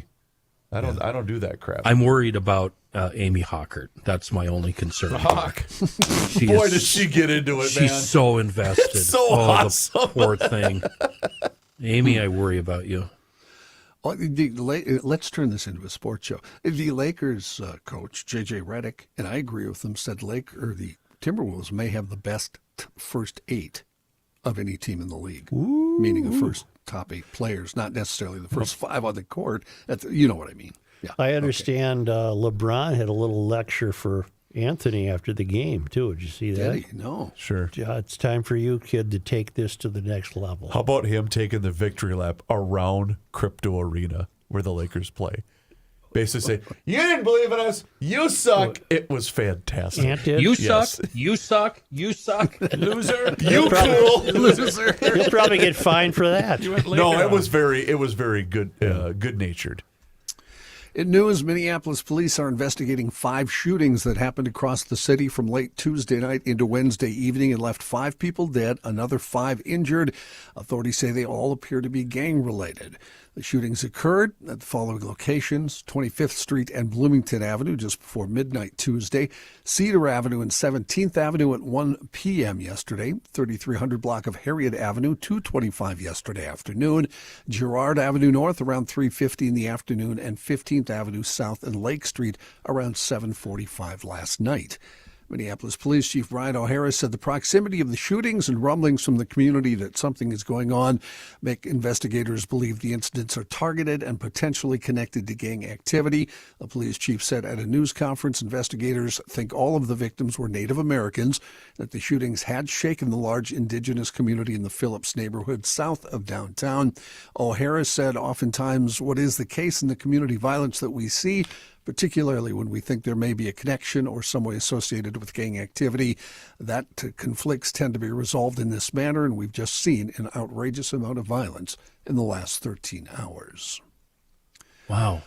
I don't do that crap. I'm worried about Amy Hockert. That's my only concern. Boy, did she get into it, man. She's so invested. It's so awesome. The poor thing. Amy, I worry about you. Oh, let's turn this into a sports show. The Lakers coach, J.J. Redick, and I agree with him, said the Timberwolves may have the best first 8 of any team in the league, meaning the first top 8 players, not necessarily the first 5 on the court. You know what I mean. Yeah. I understand LeBron had a little lecture for Anthony after the game, too. Did you see that? Did he? No. Sure. It's time for you, kid, to take this to the next level. How about him taking the victory lap around Crypto Arena where the Lakers play? Basically say, you didn't believe in us. You suck. It was fantastic. You suck. You suck. You suck. Loser. You cool. Loser. You'll probably get fined for that. No, it was very good, good-natured. In news, Minneapolis police are investigating 5 shootings that happened across the city from late Tuesday night into Wednesday evening and left 5 people dead, another 5 injured. Authorities say they all appear to be gang-related. The shootings occurred at the following locations: 25th Street and Bloomington Avenue just before midnight Tuesday, Cedar Avenue and 17th Avenue at 1 p.m. yesterday, 3300 block of Harriet Avenue, 2:25 yesterday afternoon, Girard Avenue North around 3:50 in the afternoon, and 15th Avenue South and Lake Street around 7:45 last night. Minneapolis Police Chief Brian O'Hara said the proximity of the shootings and rumblings from the community that something is going on make investigators believe the incidents are targeted and potentially connected to gang activity. The police chief said at a news conference investigators think all of the victims were Native Americans, that the shootings had shaken the large indigenous community in the Phillips neighborhood south of downtown. O'Hara said oftentimes what is the case in the community violence that we see, particularly when we think there may be a connection or some way associated with gang activity, that conflicts tend to be resolved in this manner, and we've just seen an outrageous amount of violence in the last 13 hours. Wow.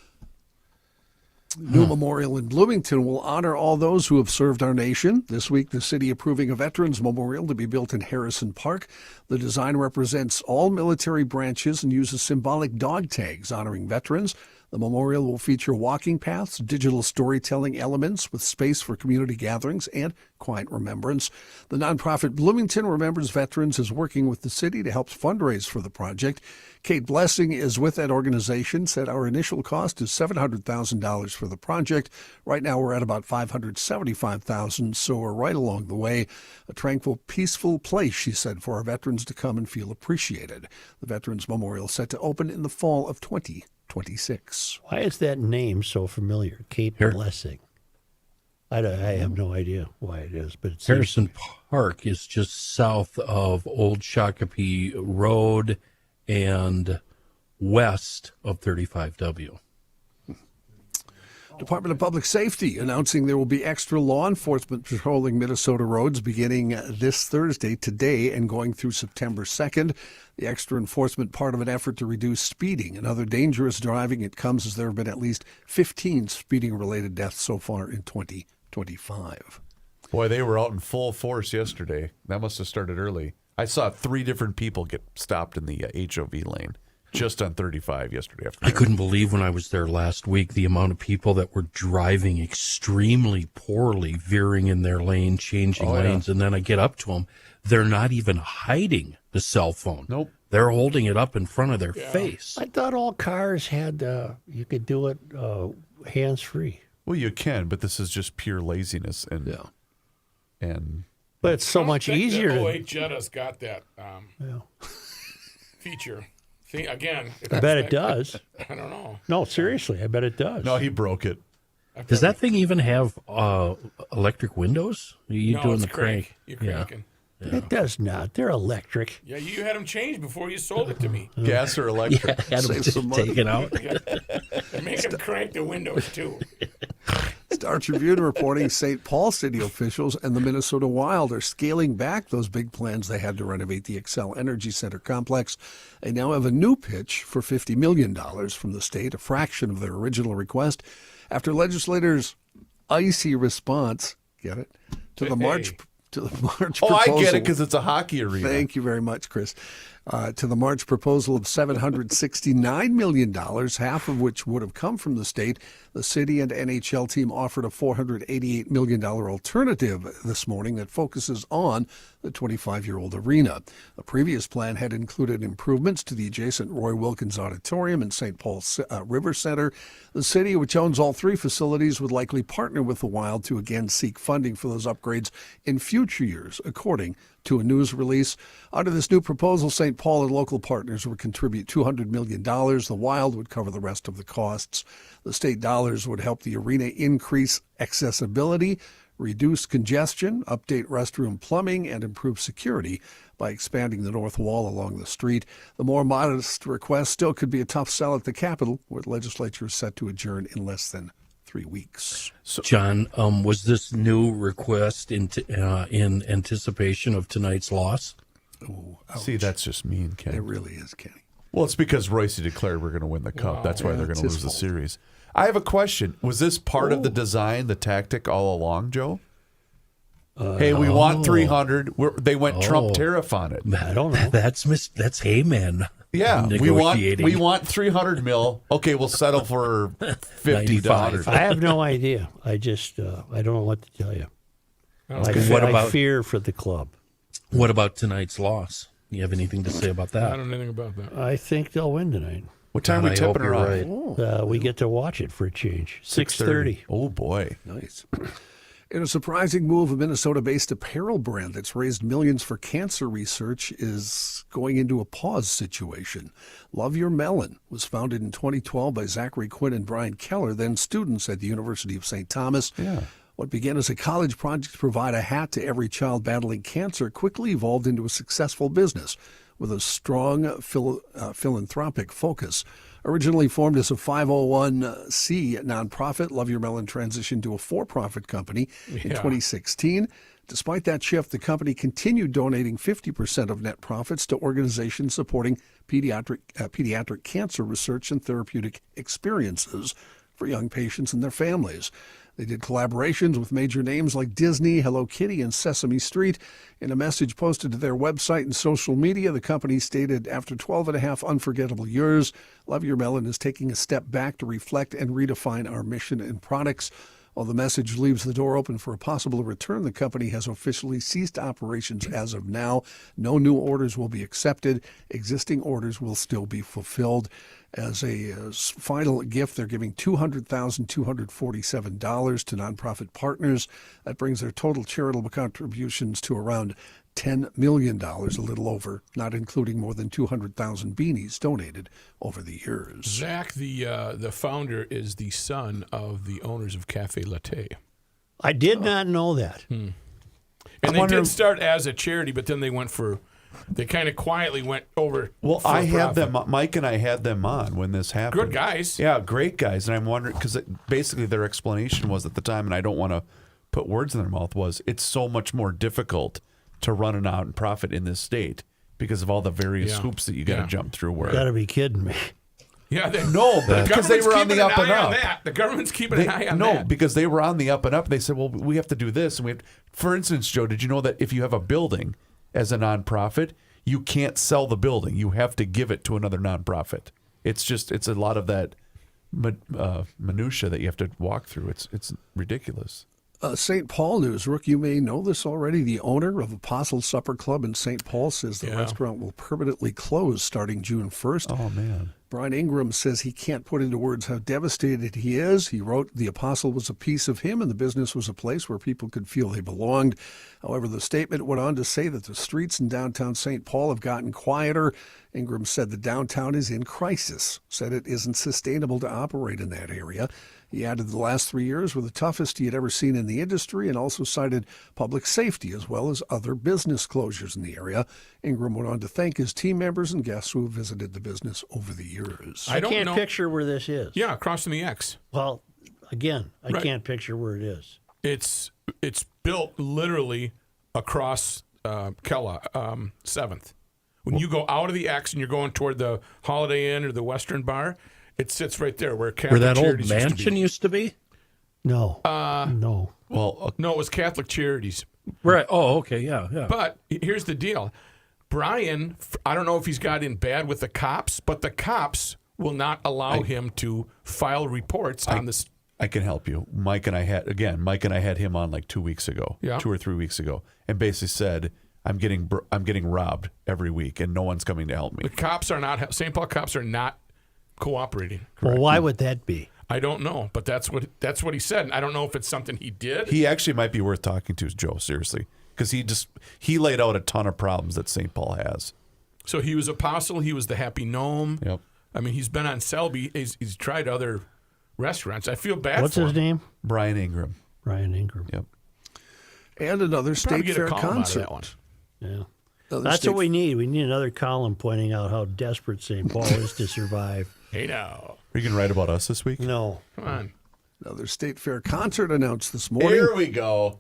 New memorial in Bloomington will honor all those who have served our nation. This week, the city approving a Veterans Memorial to be built in Harrison Park. The design represents all military branches and uses symbolic dog tags honoring veterans. The memorial will feature walking paths, digital storytelling elements with space for community gatherings and quiet remembrance. The nonprofit Bloomington Remembers Veterans is working with the city to help fundraise for the project. Kate Blessing is with that organization, said our initial cost is $700,000 for the project. Right now we're at about $575,000, so we're right along the way. A tranquil, peaceful place, she said, for our veterans to come and feel appreciated. The Veterans Memorial set to open in the fall of 2026. Why is that name so familiar? Kate Blessing. I have no idea why it is, but it's Harrison Park is just south of Old Shakopee Road and west of 35W. Department of Public Safety announcing there will be extra law enforcement patrolling Minnesota roads beginning this Thursday, today, and going through September 2nd. The extra enforcement part of an effort to reduce speeding and other dangerous driving. It comes as there have been at least 15 speeding-related deaths so far in 2025. Boy, they were out in full force yesterday. That must have started early. I saw 3 different people get stopped in the HOV lane just on 35 yesterday afternoon. I couldn't believe when I was there last week the amount of people that were driving extremely poorly, veering in their lane, changing lanes, and then I get up to them. They're not even hiding the cell phone. Nope. They're holding it up in front of their face. I thought all cars had, you could do it hands-free. Well, you can, but this is just pure laziness. And But it's so much easier. The to 08 Jetta's got that feature. Again, I bet it does. I don't know. No, seriously, I bet it does. No, he broke it. Does that thing even have electric windows? Are you doing it's the crank? You're cranking. Yeah. It does not. They're electric. Yeah, you had them changed before you sold it to me. Gas or electric? Yeah, had them taken out. Make them crank the windows, too. Star Tribune reporting St. Paul city officials and the Minnesota Wild are scaling back those big plans they had to renovate the Xcel Energy Center complex. They now have a new pitch for $50 million from the state, a fraction of their original request, after legislators' icy response, get it, to the March proposal. Oh, I get it, because it's a hockey arena. Thank you very much, Chris. To the March proposal of $769 million, half of which would have come from the state. The city and NHL team offered a $488 million alternative this morning that focuses on the 25-year-old arena. The previous plan had included improvements to the adjacent Roy Wilkins Auditorium and St. Paul River Center. The city, which owns all 3 facilities, would likely partner with the Wild to again seek funding for those upgrades in future years, according to a news release. Under this new proposal, St. Paul and local partners would contribute $200 million. The Wild would cover the rest of the costs. The state dollars would help the arena increase accessibility, reduce congestion, update restroom plumbing, and improve security by expanding the north wall along the street. The more modest request still could be a tough sell at the Capitol, where the legislature is set to adjourn in less than 3 weeks. So, John, was this new request in anticipation of tonight's loss? Oh, see, that's just mean, Kenny. It really is, Kenny. Well, it's because Royce declared we're going to win the cup. That's why they're going to lose the series. I have a question. Was this part of the design, the tactic all along, Joe? Hey, we want 300. They went Trump tariff on it. I don't know. That's Haferman. Yeah, we want 300 mil. Okay, we'll settle for 50 to 100. I have no idea. I just I don't know what to tell you. I fear for the club. What about tonight's loss? You have anything to say about that? I don't know anything about that. I think they'll win tonight. What time are we tipping her right. We get to watch it for a change. 6:30. Oh, boy. Nice. In a surprising move, a Minnesota-based apparel brand that's raised millions for cancer research is going into a pause situation. Love Your Melon was founded in 2012 by Zachary Quinn and Brian Keller, then students at the University of St. Thomas. Yeah. What began as a college project to provide a hat to every child battling cancer quickly evolved into a successful business with a strong philanthropic focus. Originally formed as a 501c nonprofit, Love Your Melon transitioned to a for-profit company in 2016. Despite that shift, the company continued donating 50% of net profits to organizations supporting pediatric cancer research and therapeutic experiences for young patients and their families. They did collaborations with major names like Disney, Hello Kitty, and Sesame Street. In a message posted to their website and social media, the company stated, after 12 and a half unforgettable years, Love Your Melon is taking a step back to reflect and redefine our mission and products. While the message leaves the door open for a possible return, the company has officially ceased operations as of now. No new orders will be accepted. Existing orders will still be fulfilled. As a final gift, they're giving $200,247 to nonprofit partners. That brings their total charitable contributions to around $10 million, a little over, not including more than 200,000 beanies donated over the years. Zach, the founder, is the son of the owners of Cafe Latte. I did not know that. And they did start as a charity, but then they kind of quietly went over. Well, I had them, Mike and I had them on when this happened. Good guys. Yeah, great guys. And I'm wondering, because basically their explanation was at the time, and I don't want to put words in their mouth, was it's so much more difficult to run a nonprofit in this state because of all the various hoops that you got to jump through. You got to be kidding me. Yeah, because they were on the up and up. The government's keeping an eye on that. No, because they were on the up and up. They said, well, we have to do this. And for instance, Joe, did you know that if you have a building as a nonprofit, you can't sell the building. You have to give it to another nonprofit. It's a lot of that minutia that you have to walk through. It's ridiculous. St. Paul news, Rook, you may know this already. The owner of Apostles Supper Club in St. Paul says the restaurant will permanently close starting June 1st. Oh, man. Brian Ingram says he can't put into words how devastated he is. He wrote, "The Apostle was a piece of him, and the business was a place where people could feel they belonged." However, the statement went on to say that the streets in downtown St. Paul have gotten quieter. Ingram said the downtown is in crisis, said it isn't sustainable to operate in that area. He added the last 3 years were the toughest he had ever seen in the industry, and also cited public safety as well as other business closures in the area. Ingram went on to thank his team members and guests who have visited the business over the years. I can't picture where this is. Yeah, across from the X. Well, again, I can't picture where it is. It's built literally across Kellogg 7th. When you go out of the X and you're going toward the Holiday Inn or the Western Bar, it sits right there where Catholic Where that old Charities mansion used to be? No. No. Well, no, it was Catholic Charities. Right. Oh, okay. Yeah. But here's the deal. Brian, I don't know if he's got in bad with the cops, but the cops will not allow him to file reports on this. I can help you. Mike and I had him on like 2 weeks ago, 2 or 3 weeks ago, and basically said, I'm getting robbed every week, and no one's coming to help me. The cops are not, St. Paul cops are not cooperating. Well, why would that be? I don't know, but that's what he said. I don't know if it's something he did. He actually might be worth talking to, Joe, seriously, because he laid out a ton of problems that St. Paul has. So he was Apostle. He was the Happy Gnome. Yep. I mean, he's been on Selby. He's tried other restaurants. I feel bad What's for him. his name? Brian Ingram. Brian Ingram. Yep. And another state fair concert. That one. Yeah. That's what we need. We need another column pointing out how desperate St. Paul is to survive. Hey, now. Are you going to write about us this week? No. Come on. Another state fair concert announced this morning. Here we go.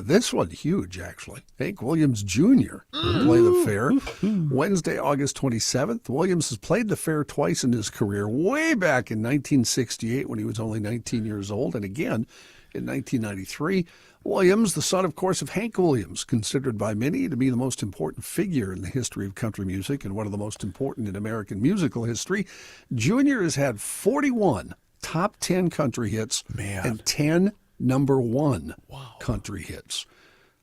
This one huge, actually. Hank Williams Jr. will play the fair Wednesday, August 27th. Williams has played the fair twice in his career, way back in 1968 when he was only 19 years old, and again in 1993. Williams, the son, of course, of Hank Williams, considered by many to be the most important figure in the history of country music and one of the most important in American musical history. Jr. has had 41 top 10 country hits and 10 number one country hits.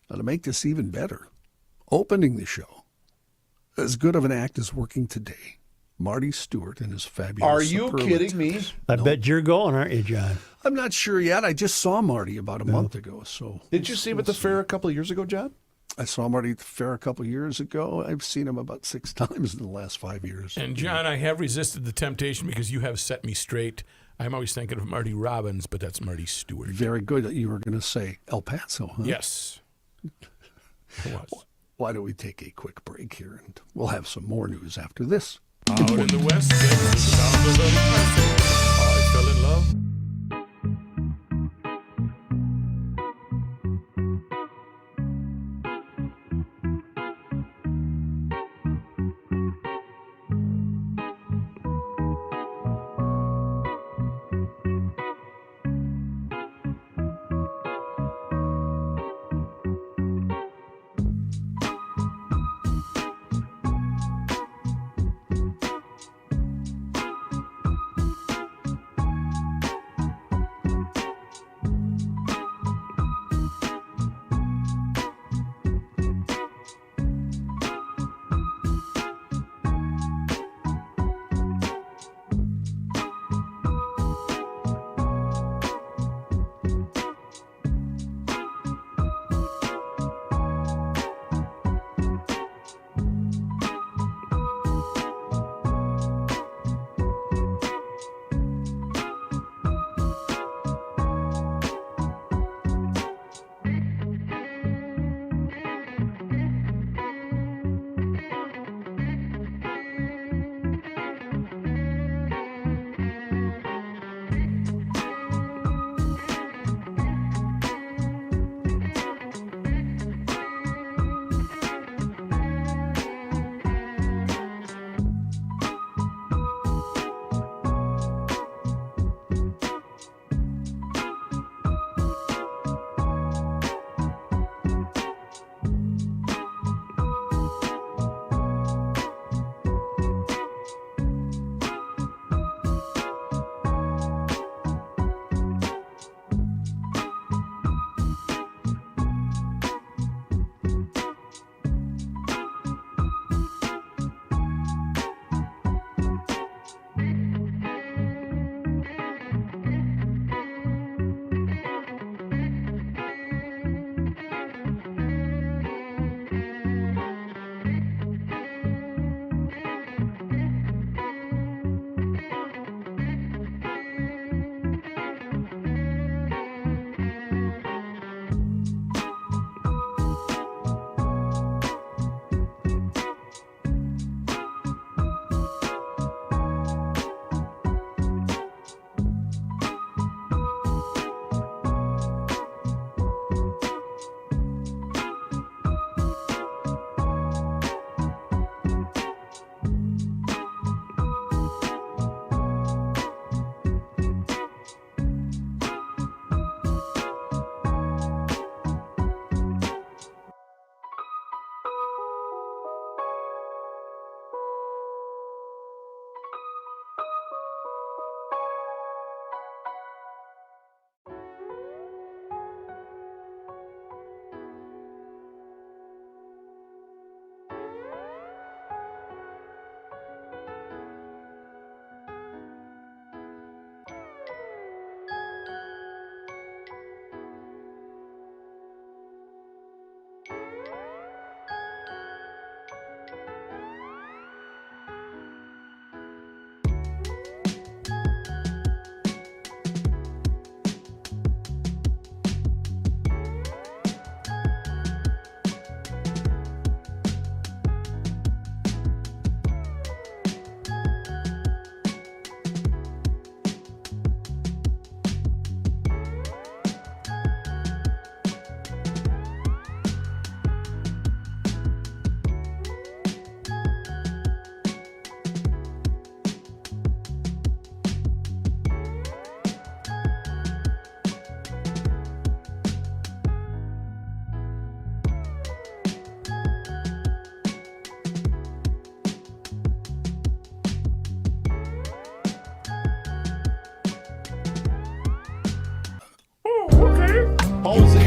Now, to make this even better, opening the show, as good of an act as working today, Marty Stewart and his fabulous Are you kidding me? I bet you're going, aren't you, John? I'm not sure yet. I just saw Marty about a month ago. So Did you see him at the fair a couple of years ago, John? I saw Marty at the fair a couple of years ago. I've seen him about 6 times in the last 5 years. And, John, I have resisted the temptation because you have set me straight. I'm always thinking of Marty Robbins, but that's Marty Stewart. Very good that you were going to say El Paso, huh? Yes. It was. Why don't we take a quick break here, and we'll have some more news after this. Out in the West, sound of El Paso, I fell in love.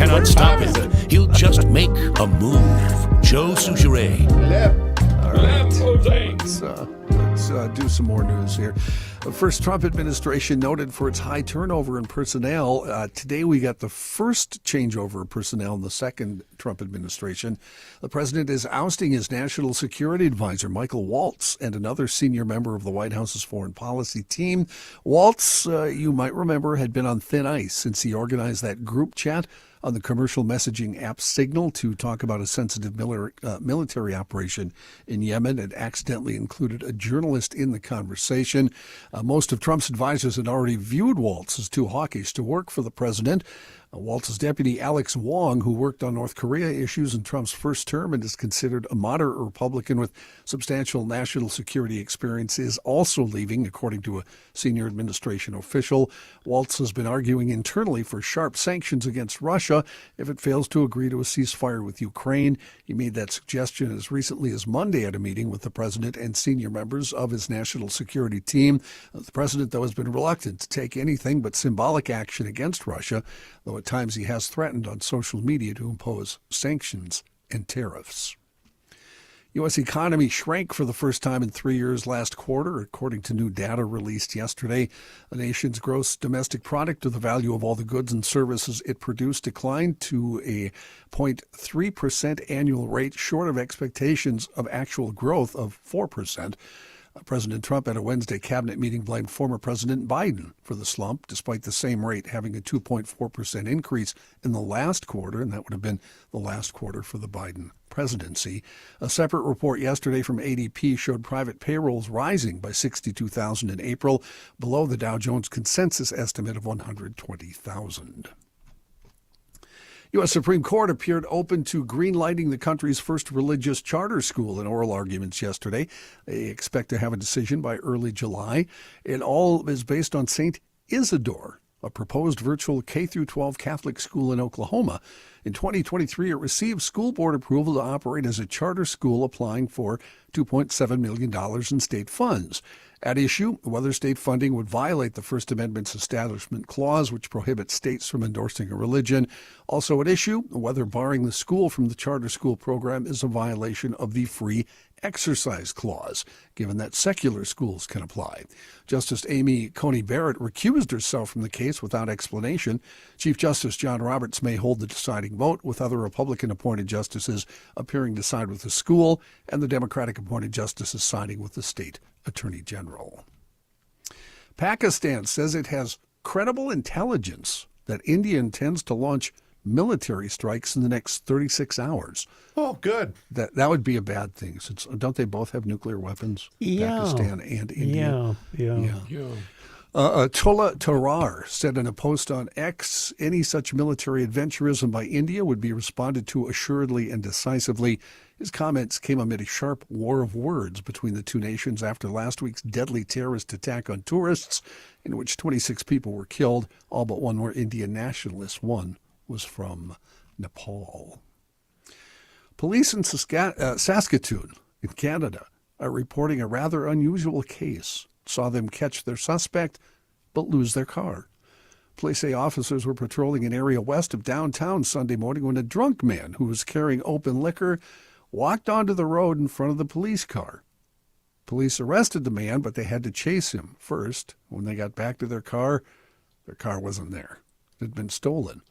cannot stop him. He'll just make a move. Joe Souchere. Let's do some more news here. The first Trump administration noted for its high turnover in personnel. Today we got the first changeover of personnel in the second Trump administration. The president is ousting his national security advisor, Michael Waltz, and another senior member of the White House's foreign policy team. Waltz, you might remember, had been on thin ice since he organized that group chat on the commercial messaging app Signal to talk about a sensitive military operation in Yemen. It accidentally included a journalist in the conversation. Most of Trump's advisors had already viewed Waltz as too hawkish to work for the president. Waltz's deputy, Alex Wong, who worked on North Korea issues in Trump's first term and is considered a moderate Republican with substantial national security experience, is also leaving, according to a senior administration official. Waltz has been arguing internally for sharp sanctions against Russia if it fails to agree to a ceasefire with Ukraine. He made that suggestion as recently as Monday at a meeting with the president and senior members of his national security team. The president, though, has been reluctant to take anything but symbolic action against Russia, though at times he has threatened on social media to impose sanctions and tariffs. U.S. economy shrank for the first time in 3 years last quarter, according to new data released yesterday. The nation's gross domestic product, or the value of all the goods and services it produced, declined to a 0.3% annual rate, short of expectations of actual growth of 4%. President Trump at a Wednesday cabinet meeting blamed former President Biden for the slump, despite the same rate having a 2.4% increase in the last quarter, and that would have been the last quarter for the Biden presidency. A separate report yesterday from ADP showed private payrolls rising by 62,000 in April, below the Dow Jones consensus estimate of 120,000. U.S. Supreme Court appeared open to green-lighting the country's first religious charter school in oral arguments yesterday. They expect to have a decision by early July. It all is based on St. Isidore, a proposed virtual K-12 Catholic school in Oklahoma. In 2023, it received school board approval to operate as a charter school, applying for $2.7 million in state funds. At issue, whether state funding would violate the First Amendment's Establishment Clause, which prohibits states from endorsing a religion. Also at issue, whether barring the school from the charter school program is a violation of the Free Exercise Clause, given that secular schools can apply. Justice Amy Coney Barrett recused herself from the case without explanation. Chief Justice John Roberts may hold the deciding vote, with other Republican-appointed justices appearing to side with the school and the Democratic-appointed justices siding with the state Attorney General. Pakistan says it has credible intelligence that India intends to launch military strikes in the next 36 hours. Oh, good. That would be a bad thing, since don't they both have nuclear weapons? Pakistan and India. Tola Tarar said in a post on X, any such military adventurism by India would be responded to assuredly and decisively. His comments came amid a sharp war of words between the two nations after last week's deadly terrorist attack on tourists, in which 26 people were killed, all but one were Indian nationalists. One was from Nepal. Police in Saskatoon, in Canada, are reporting a rather unusual case. Saw them catch their suspect, but lose their car. Police say officers were patrolling an area west of downtown Sunday morning when a drunk man who was carrying open liquor walked onto the road in front of the police car. Police arrested the man, but they had to chase him first. When they got back to their car wasn't there. It had been stolen.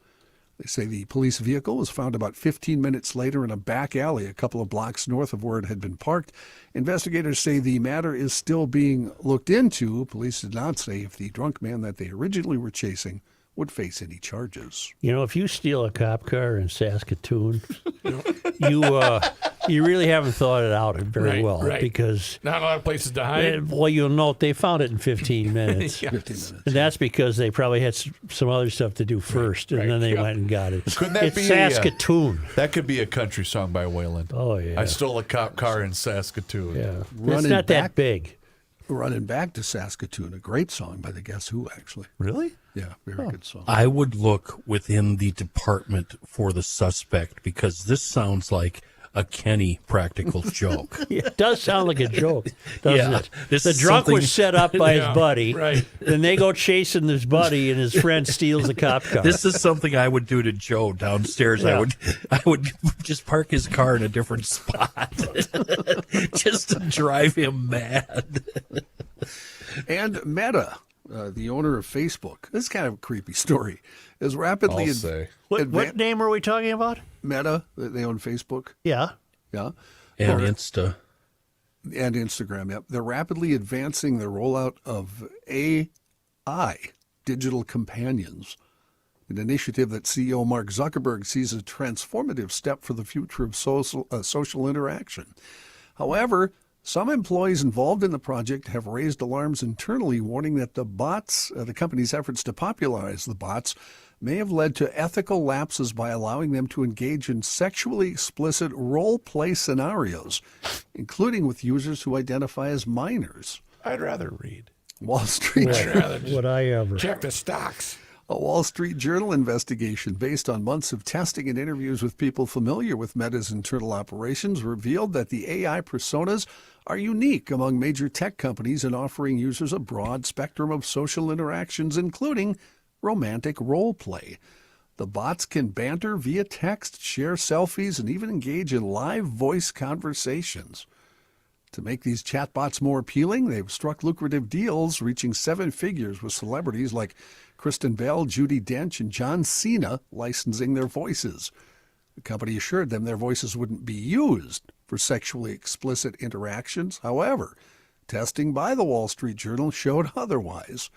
They say the police vehicle was found about 15 minutes later in a back alley a couple of blocks north of where it had been parked. Investigators say the matter is still being looked into. Police did not say if the drunk man that they originally were chasing would face any charges. You know, if you steal a cop car in Saskatoon, you really haven't thought it out very well. Because not a lot of places to hide. Well, you'll note they found it in 15 minutes. 15 minutes. And that's because they probably had some other stuff to do first, and then they went and got it. Couldn't that be Saskatoon? That could be a country song by Waylon. Oh, yeah. I stole a cop car in Saskatoon. Yeah. It's not that big. Running Back to Saskatoon, a great song by the Guess Who, actually. Really? Yeah, very good song. I would look within the department for the suspect, because this sounds like a Kenny practical joke. It does sound like a joke, doesn't Yeah, it? this The is drunk something- was set up by Yeah, his buddy. right. Then they go chasing his buddy, and his friend steals the cop car. This is something I would do to Joe downstairs. Yeah. I would just park his car in a different spot just to drive him mad. And Meta, the owner of Facebook, this is kind of a creepy story, is rapidly I'll say. What name are we talking about? Meta, they own Facebook. Yeah. Yeah. And Well, Insta. and Instagram. Yep, they're rapidly advancing the rollout of AI, digital companions, an initiative that CEO Mark Zuckerberg sees as a transformative step for the future of social interaction. However, some employees involved in the project have raised alarms internally, warning that the company's efforts to popularize the bots may have led to ethical lapses by allowing them to engage in sexually explicit role-play scenarios, including with users who identify as minors. I'd rather read. Wall Street Would I ever? Check the stocks. A Wall Street Journal investigation based on months of testing and interviews with people familiar with Meta's internal operations revealed that the AI personas are unique among major tech companies in offering users a broad spectrum of social interactions, including romantic role play. The bots can banter via text, share selfies, and even engage in live voice conversations. To make these chatbots more appealing, they've struck lucrative deals reaching 7 figures with celebrities like Kristen Bell, Judi Dench, and John Cena licensing their voices. The company assured them their voices wouldn't be used for sexually explicit interactions. However, testing by the Wall Street Journal showed otherwise.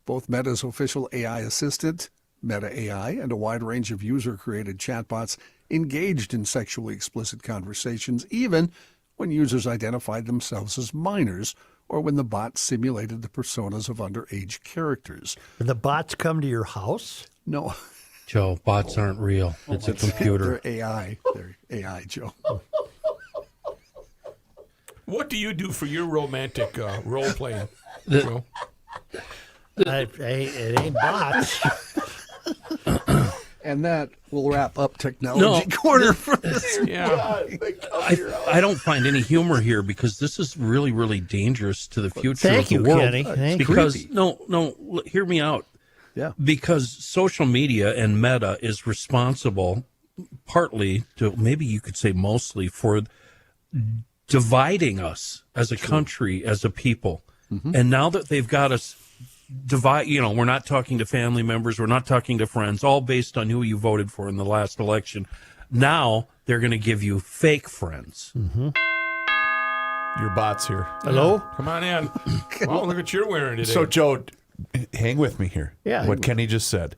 Both Meta's official AI assistant, Meta AI, and a wide range of user-created chatbots engaged in sexually explicit conversations, even when users identified themselves as minors or when the bot simulated the personas of underage characters. And the bots come to your house? No. Joe, bots aren't real. It's a computer. They're AI. They're AI, Joe. What do you do for your romantic role playing, Joe? It ain't bots. And that will wrap up Technology Corner for this. Yeah. I don't find any humor here because this is really, really dangerous to the future Thank of the you, world. Kenny. Thank you. Because hear me out. Yeah. Because social media and Meta is responsible, partly to maybe you could say mostly, for dividing us as a country, as a people. Mm-hmm. And now that they've got us divide, we're not talking to family members, we're not talking to friends, all based on who you voted for in the last election. Now they're going to give you fake friends. Mm-hmm. Your bot's here. Hello? Come on in. Well, look what you're wearing today. So, Joe, hang with me here. Yeah. What Kenny just said.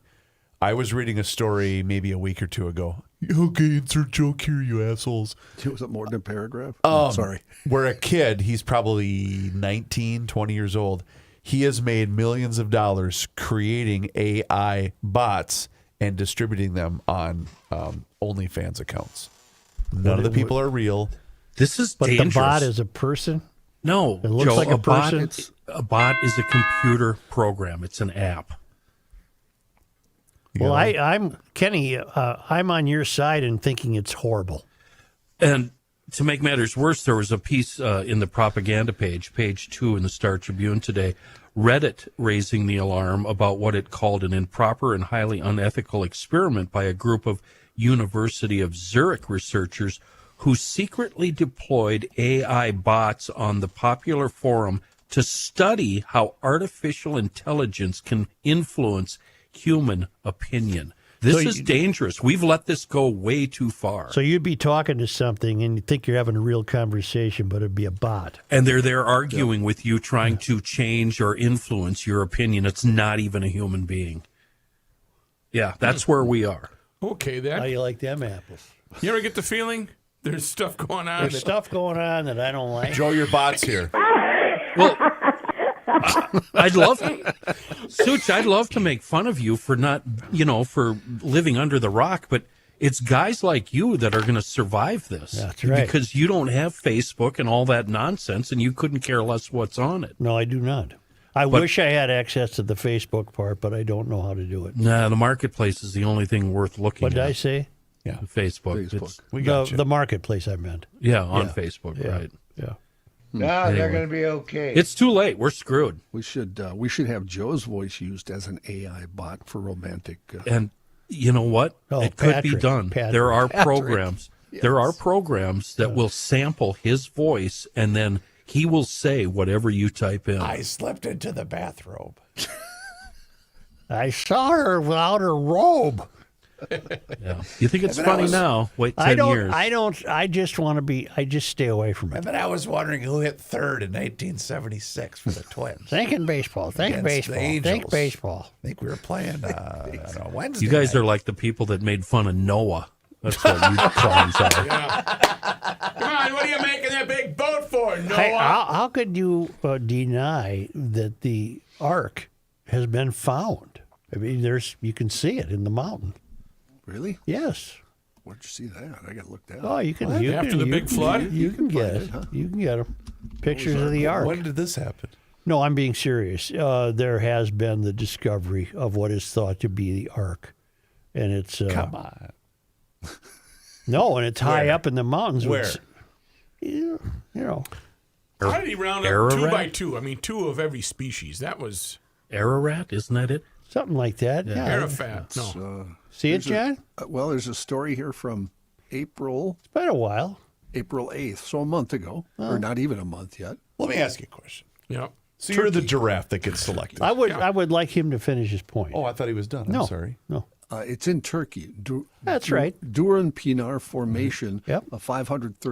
I was reading a story maybe a week or two ago. Okay, insert joke here, you assholes. Was it more than a paragraph? Sorry. Where a kid, he's probably 19, 20 years old, he has made millions of dollars creating AI bots and distributing them on OnlyFans accounts. None of the people are real. This is But dangerous. the bot is a person? No, It looks Joe, like a person? A bot is a computer program. It's an app. Well, I'm Kenny. I'm on your side in thinking it's horrible. And to make matters worse, there was a piece in the propaganda page 2 in the Star Tribune today, Reddit raising the alarm about what it called an improper and highly unethical experiment by a group of University of Zurich researchers who secretly deployed AI bots on the popular forum to study how artificial intelligence can influence human opinion. This is dangerous. We've let this go way too far. So you'd be talking to something and you think you're having a real conversation, but it'd be a bot. And they're there arguing with you, trying to change or influence your opinion. It's not even a human being. Yeah, that's where we are. Okay, How do you like them apples? You ever get the feeling there's stuff going on? There's stuff going on that I don't like. Joe, your bot's here. Well, I'd love to make fun of you for not, for living under the rock, but it's guys like you that are going to survive this. That's right. Because you don't have Facebook and all that nonsense, and you couldn't care less what's on it. No, I do not. I wish I had access to the Facebook part, but I don't know how to do it. Nah, the marketplace is the only thing worth looking What at. did I say? Yeah. Facebook. It's, We got you. The marketplace, I meant. yeah, on Facebook, right. Yeah. No, they're going to be okay. It's too late. We're screwed. We should have Joe's voice used as an AI bot for romantic. And you know what? Oh, it could be Patrick. done. Patrick. There are Patrick. programs. Yes. There are programs that will sample his voice, and then he will say whatever you type in. I slipped into the bathrobe. I saw her without her robe. Yeah. You think it's And then I funny was- now? Wait 10 years. I just want to be. I just stay away from it. And then I was wondering who hit third in 1976 for the Twins. Thinking baseball. Think Against baseball. the Think Angels. baseball. I think we were playing I don't know, Wednesday. You guys night. are like the people that made fun of Noah. That's what you clowns are. Come on, what are you making that big boat for, Noah? Hey, how could you deny that the Ark has been found? I mean, you can see it in the mountain. Really? Yes. Where'd you see that? I got to look that Oh, up. you can. What? You After can, the you big can- flood? You can get it. You can get them. Pictures of the Ark. When did this happen? No, I'm being serious. There has been the discovery of what is thought to be the Ark, and it's Come on. no, and it's high Where? up in the mountains. Where? You know, How did he round up Ararat? 2 by 2? I mean, 2 of every species. That was Ararat, isn't that it? something like that. Yeah. Arafat. No. See it, John? Well, there's a story here from April It's been a while. 8th, so a month ago, or not even a month yet. Let me ask you a question. Yep. So you're the giraffe that gets selected. I would like him to finish his point. Oh, I thought he was done. no, I'm sorry. no. It's in Turkey. That's right. Duran Pinar Formation, Yep. a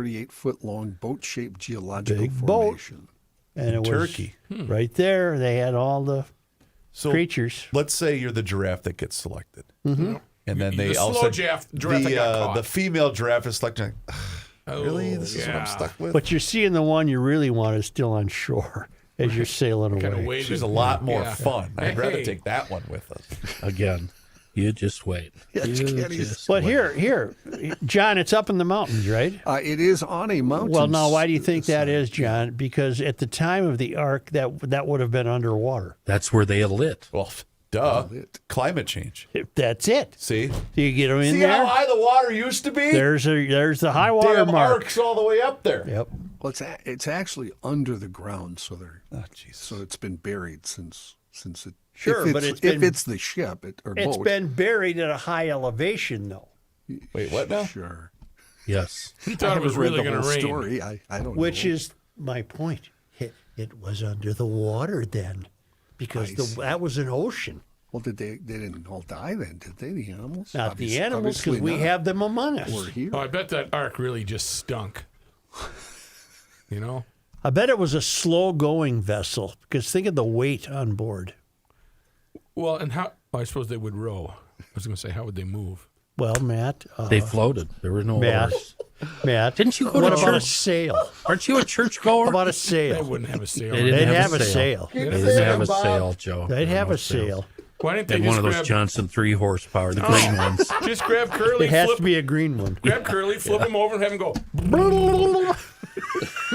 538-foot-long boat-shaped geological Big boat. formation. And it was Turkey. right there. They had all the So creatures. let's say you're the giraffe that gets selected. Mm-hmm. And then they The all slow said giraffe that got caught. the female giraffe is selected. Really? Oh, This is what I'm yeah. stuck with? But you're seeing the one you really want is still on shore as you're sailing Kind of away. waving. She's a lot more Yeah. fun. I'd rather Hey. take that one with us. Again, you just wait. Yeah, You Kenny's- just But wait. here, John, it's up in the mountains, right? It is on a mountain. Well, now, why do you think that is, John? Because at the time of the Ark, that would have been underwater. That's where they lit. Well, duh. Climate change. That's it. See? Do you get them in See there? how high the water used to be? There's the high water Damn mark. arcs all the way up there. Yep. Well, it's actually under the ground, so Oh, Jesus. so it's been buried since it. Sure, if but it's, it's been- if it's the ship or It's boat. been buried at a high elevation, though, Wait, what now? Sure. Yes. He I thought it was haven't read really the going to whole rain. story. I don't which know. is my point. It was under the water then, because I see. that was an ocean. Well, they didn't all die then, did they? The animals? Not the animals, because obviously we not. have them among us. We're here. Oh, I bet that ark really just stunk. You know? I bet it was a slow-going vessel, because think of the weight on board. Well, and how? Well, I suppose they would row. I was going to say, how would they move? Well, Matt. They floated. There were no Matt. oars. Matt. Didn't you go what to about a church? sail? Aren't you a churchgoer? How about a They sail? wouldn't have a sail. They didn't They'd have, have a sail. They didn't have a sail, Joe. They'd There have were a no sails. sail. Why didn't They they had one just of those grab, Johnson 3 horsepower, the green ones. just grab Curly, It has flip, to be a green one. grab Curly, flip him over, and have him go.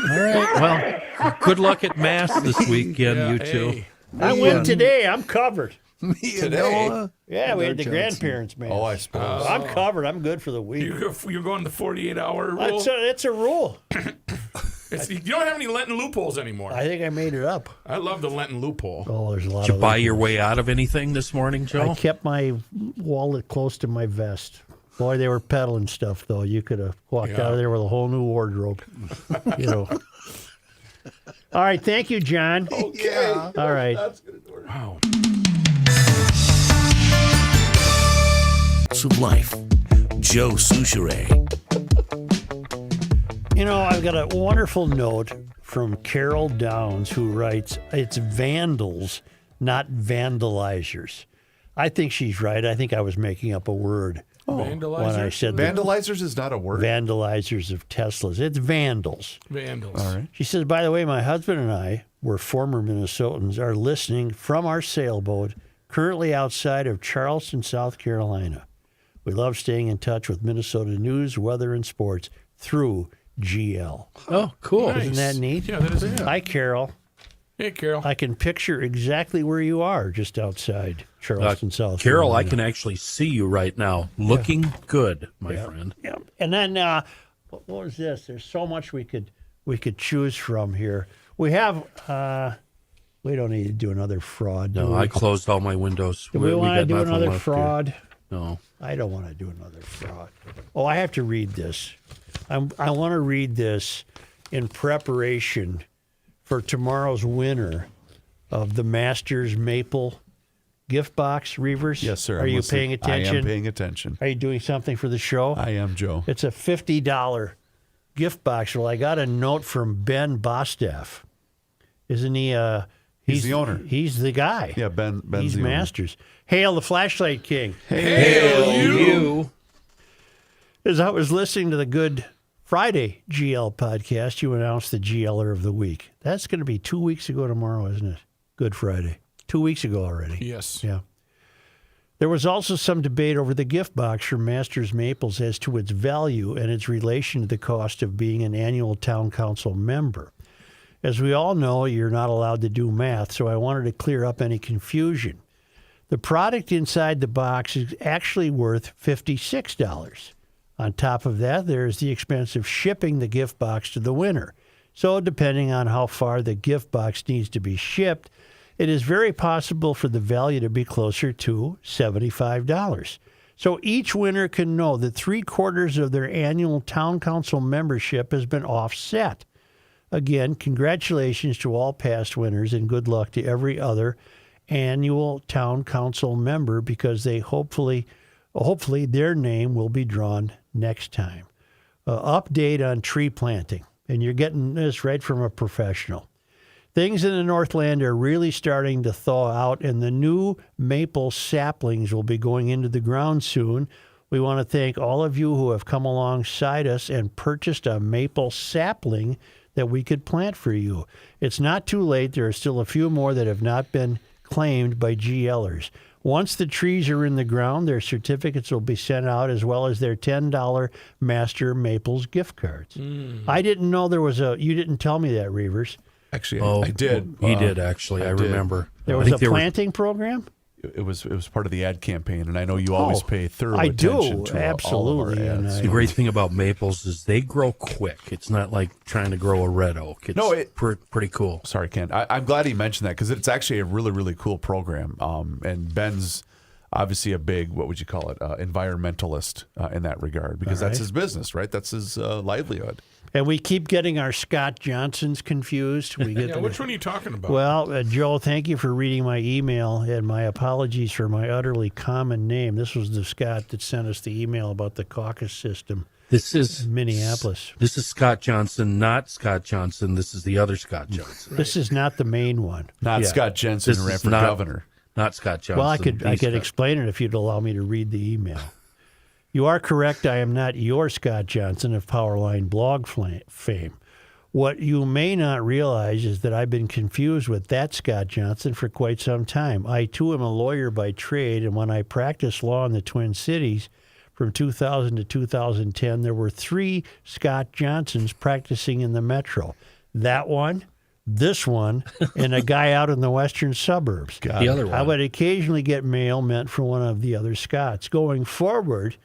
All right. Well, good luck at Mass this weekend, Yeah, you two. hey. I went today. I'm covered. Me and Today? Noah. Yeah, we had the Johnson. grandparents, man. Oh, I suppose. I'm covered. I'm good for the week. You're going the 48-hour rule. It's a rule. You don't have any Lenten loopholes anymore. I think I made it up. I love the Lenten loophole. Oh, there's a lot Did you of buy your way out of anything this morning, Joe? I kept my wallet close to my vest. Boy, they were peddling stuff, though. You could have walked Yeah. out of there with a whole new wardrobe. You know. All right. Thank you, John. Okay. All right. Wow. Of life. Joe Souchere. You know, I've got a wonderful note from Carol Downs who writes, it's vandals, not vandalizers. I think she's right. I think I was making up a word when I said the Vandalizers is not a word. vandalizers of Teslas. It's vandals. Vandals. All right. She says, by the way, my husband and I, we're former Minnesotans, are listening from our sailboat currently outside of Charleston, South Carolina. We love staying in touch with Minnesota news, weather, and sports through GL. Oh, cool. Nice. Isn't that neat? Yeah, that is neat. Hi, Carol. Hey, Carol. I can picture exactly where you are, just outside Charleston, South Carol, Carolina. I can actually see you right now, looking good, my friend. Yeah. And then what was this? There's so much we could choose from here. We have. We don't need to do another fraud. No, I closed all my windows. Do we want to got do nothing another left here. fraud? No. I don't want to do another fraud. Oh, I have to read this. I want to read this in preparation for tomorrow's winner of the Masters Maple gift box, Reavers. Yes, sir. Are I'm you listening. paying attention? I am paying attention. Are you doing something for the show? I am, Joe. It's a $50 gift box. Well, I got a note from Ben Bostaff. Isn't he? He's the owner. He's the guy. Yeah, Ben's He's the owner. Masters. Hail the Flashlight King. Hail you. As I was listening to the Good Friday GL podcast, you announced the GLer of the week. That's going to be 2 weeks ago tomorrow, isn't it? Good Friday. 2 weeks ago already. Yes. Yeah. There was also some debate over the gift box from Masters Maples as to its value and its relation to the cost of being an annual town council member. As we all know, you're not allowed to do math, so I wanted to clear up any confusion. The product inside the box is actually worth $56. On top of that, there is the expense of shipping the gift box to the winner. So depending on how far the gift box needs to be shipped, it is very possible for the value to be closer to $75. So each winner can know that 3/4 of their annual town council membership has been offset. Again, congratulations to all past winners and good luck to every other annual town council member because they hopefully their name will be drawn next time. Update on tree planting, and you're getting this right from a professional. Things in the Northland are really starting to thaw out, and the new maple saplings will be going into the ground soon. We want to thank all of you who have come alongside us and purchased a maple sapling that we could plant for you. It's not too late. There are still a few more that have not been claimed by GLers. Once the trees are in the ground, their certificates will be sent out as well as their $10 Master Maples gift cards. I didn't know there was you didn't tell me that, Reavers. Actually, I did. He did, actually. I did. remember. There I was think a planting program? It was part of the ad campaign, and I know you always pay thorough I attention do, to absolutely, all of our and ads. The great thing about maples is they grow quick. It's not like trying to grow a red oak. It's pretty cool. Sorry, Ken. I'm glad he mentioned that because it's actually a really, really cool program. And Ben's obviously a big, what would you call it, environmentalist in that regard because that's his business, right? That's his livelihood. And we keep getting our Scott Johnsons confused. We get Which one are you talking about? Well, Joe, thank you for reading my email, and my apologies for my utterly common name. This was the Scott that sent us the email about the caucus system. This is in Minneapolis. This is Scott Johnson, not Scott Johnson. This is the other Scott Johnson. This is not the main one. Not Scott Jensen who ran for governor. Not Scott Johnson. Well, I could explain it if you'd allow me to read the email. You are correct. I am not your Scott Johnson of Powerline blog fame. What you may not realize is that I've been confused with that Scott Johnson for quite some time. I, too, am a lawyer by trade, and when I practiced law in the Twin Cities from 2000 to 2010, there were 3 Scott Johnsons practicing in the metro. That one, this one, and a guy out in the western suburbs. The other one. I would occasionally get mail meant for one of the other Scotts. Going forward,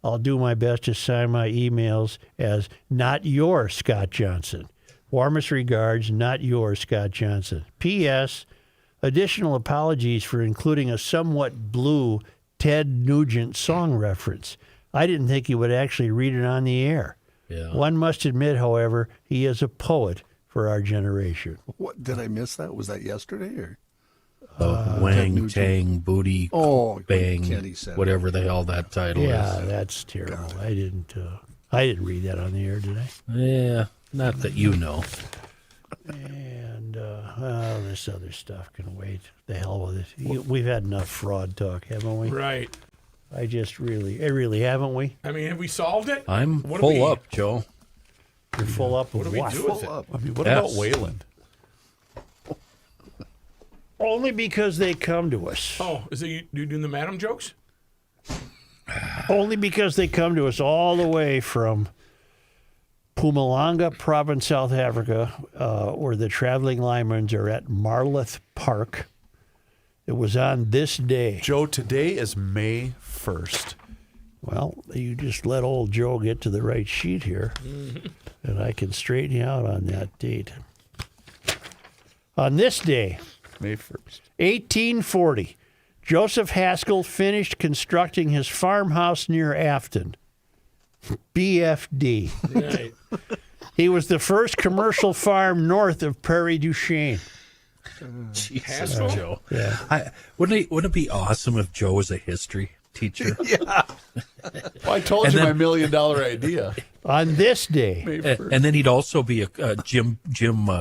I'll do my best to sign my emails as not your Scott Johnson. Warmest regards, not your Scott Johnson. P.S. Additional apologies for including a somewhat blue Ted Nugent song reference. I didn't think he would actually read it on the air. Yeah. One must admit, however, he is a poet for our generation. What did I miss that? Was that yesterday or? Wang, Tang, Booty, Bang, Kenny said whatever the hell that title is. Yeah, that's terrible. I didn't read that on the air, did I? Yeah, not that you know. And this other stuff can wait. The hell with it. We've had enough fraud talk, haven't we? Right. Really, haven't we? I mean, have we solved it? I'm full up, Joe. You're full up with What do we what? do with it? I mean, what about Wayland? Only because they come to us. Oh, is it you doing the madam jokes? Only because they come to us all the way from Mpumalanga Province, South Africa, where the traveling linemen are at Marloth Park. It was on this day. Joe, today is May 1st. Well, you just let old Joe get to the right sheet here, and I can straighten you out on that date. On this day, May 1st. 1840, Joseph Haskell finished constructing his farmhouse near Afton. BFD. Right. He was the first commercial farm north of Prairie du Chien. Jesus, Haskell? Joe. Yeah. Wouldn't it be awesome if Joe was a history teacher? Well, I told And you then- my $1 million idea. On this day, May 1st. And then he'd also be a gym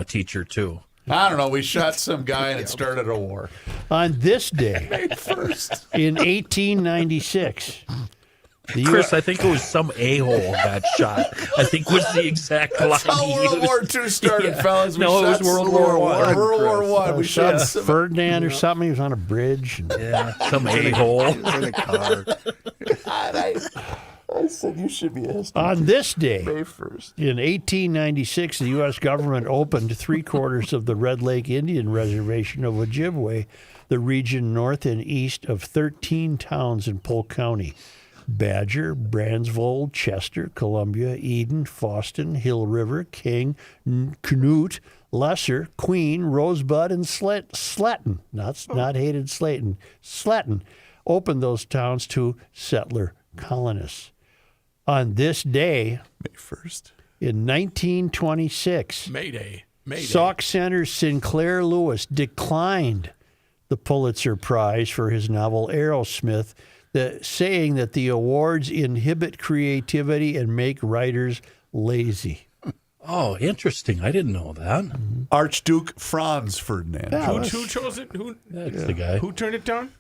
teacher too. I don't know. We shot some guy and it started a war. on this day, May 1st. in 1896, the Chris, I think it was some a-hole got shot. I think was the exact line That's how he World used. War II started, fellas. We No, it was shot World some- War One. World War One. We some shot some. Ferdinand or something. He was on a bridge. And, Yeah, some a-hole. He was in a car. I said you should be a history. on this day, May 1st. in 1896, the U.S. government opened 3/4 of the Red Lake Indian Reservation of Ojibwe, the region north and east of 13 towns in Polk County. Badger, Bransvold, Chester, Columbia, Eden, Fawston, Hill River, King, Knute, Lesser, Queen, Rosebud, and Sletton. Not hated Slayton. Sletton opened those towns to settler colonists. On this day, May 1st. in 1926, Mayday. Sauk Center's Sinclair Lewis declined the Pulitzer Prize for his novel Aerosmith, saying that the awards inhibit creativity and make writers lazy. Oh, interesting. I didn't know that. Archduke Franz Ferdinand. Who chose it? That's the guy. Who turned it down?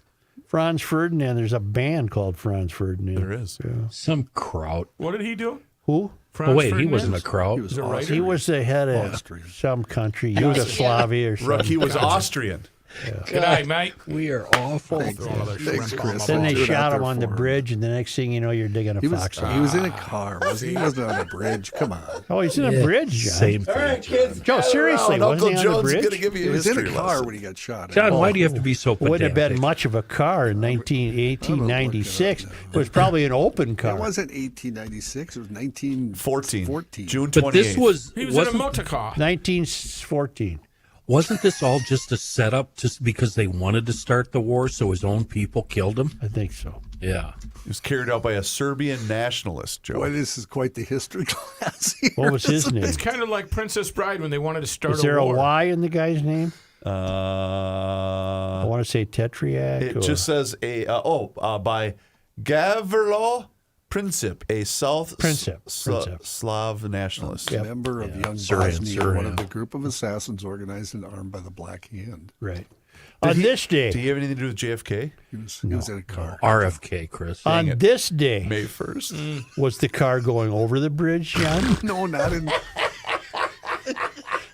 Franz Ferdinand, there's a band called Franz Ferdinand. There is. Some kraut. What did he do? Who? Franz Oh, wait, he Ferdinand? wasn't a kraut. He was a writer? He was the head of Austrian. some country, Yugoslavia or something. He was Austrian. Good night, mate. We are awful. Thanks, Chris. Then they I'll do it shot out him there on the for him. bridge, and the next thing you know, you're digging a He was foxhole. in a car. He wasn't on a bridge. Come on. Oh, he's in a bridge, John. Same thing. All right, kids. Joe, seriously, Uncle wasn't he on the Jones is bridge? going to give you He a was in a history car lesson. when he got shot. John, why do you have to be so pedantic? Wouldn't have been much of a car in 1896. It was probably an open car. It wasn't 1896. It was 1914. 14. June 28th. But this was He was in a wasn't, motor car. 1914. wasn't this all just a setup just because they wanted to start the war so his own people killed him? I think so. Yeah. He was carried out by a Serbian nationalist, Joe. Boy, this is quite the history class here. What was his name? It's kind of like Princess Bride when they wanted to start Is there a war. Y in the guy's name? I want to say Tetriac. It or- just says by Gavrilo Princip, a Princip. Slav nationalist. Yep. Member of Young Syrian, Bosnia, Syrian. one of the group of assassins organized and armed by the Black Hand. Right. On this day, Do you have anything to do with JFK? He was in a car. RFK, Chris. on this day, May 1st. was the car going over the bridge, John? No, not in.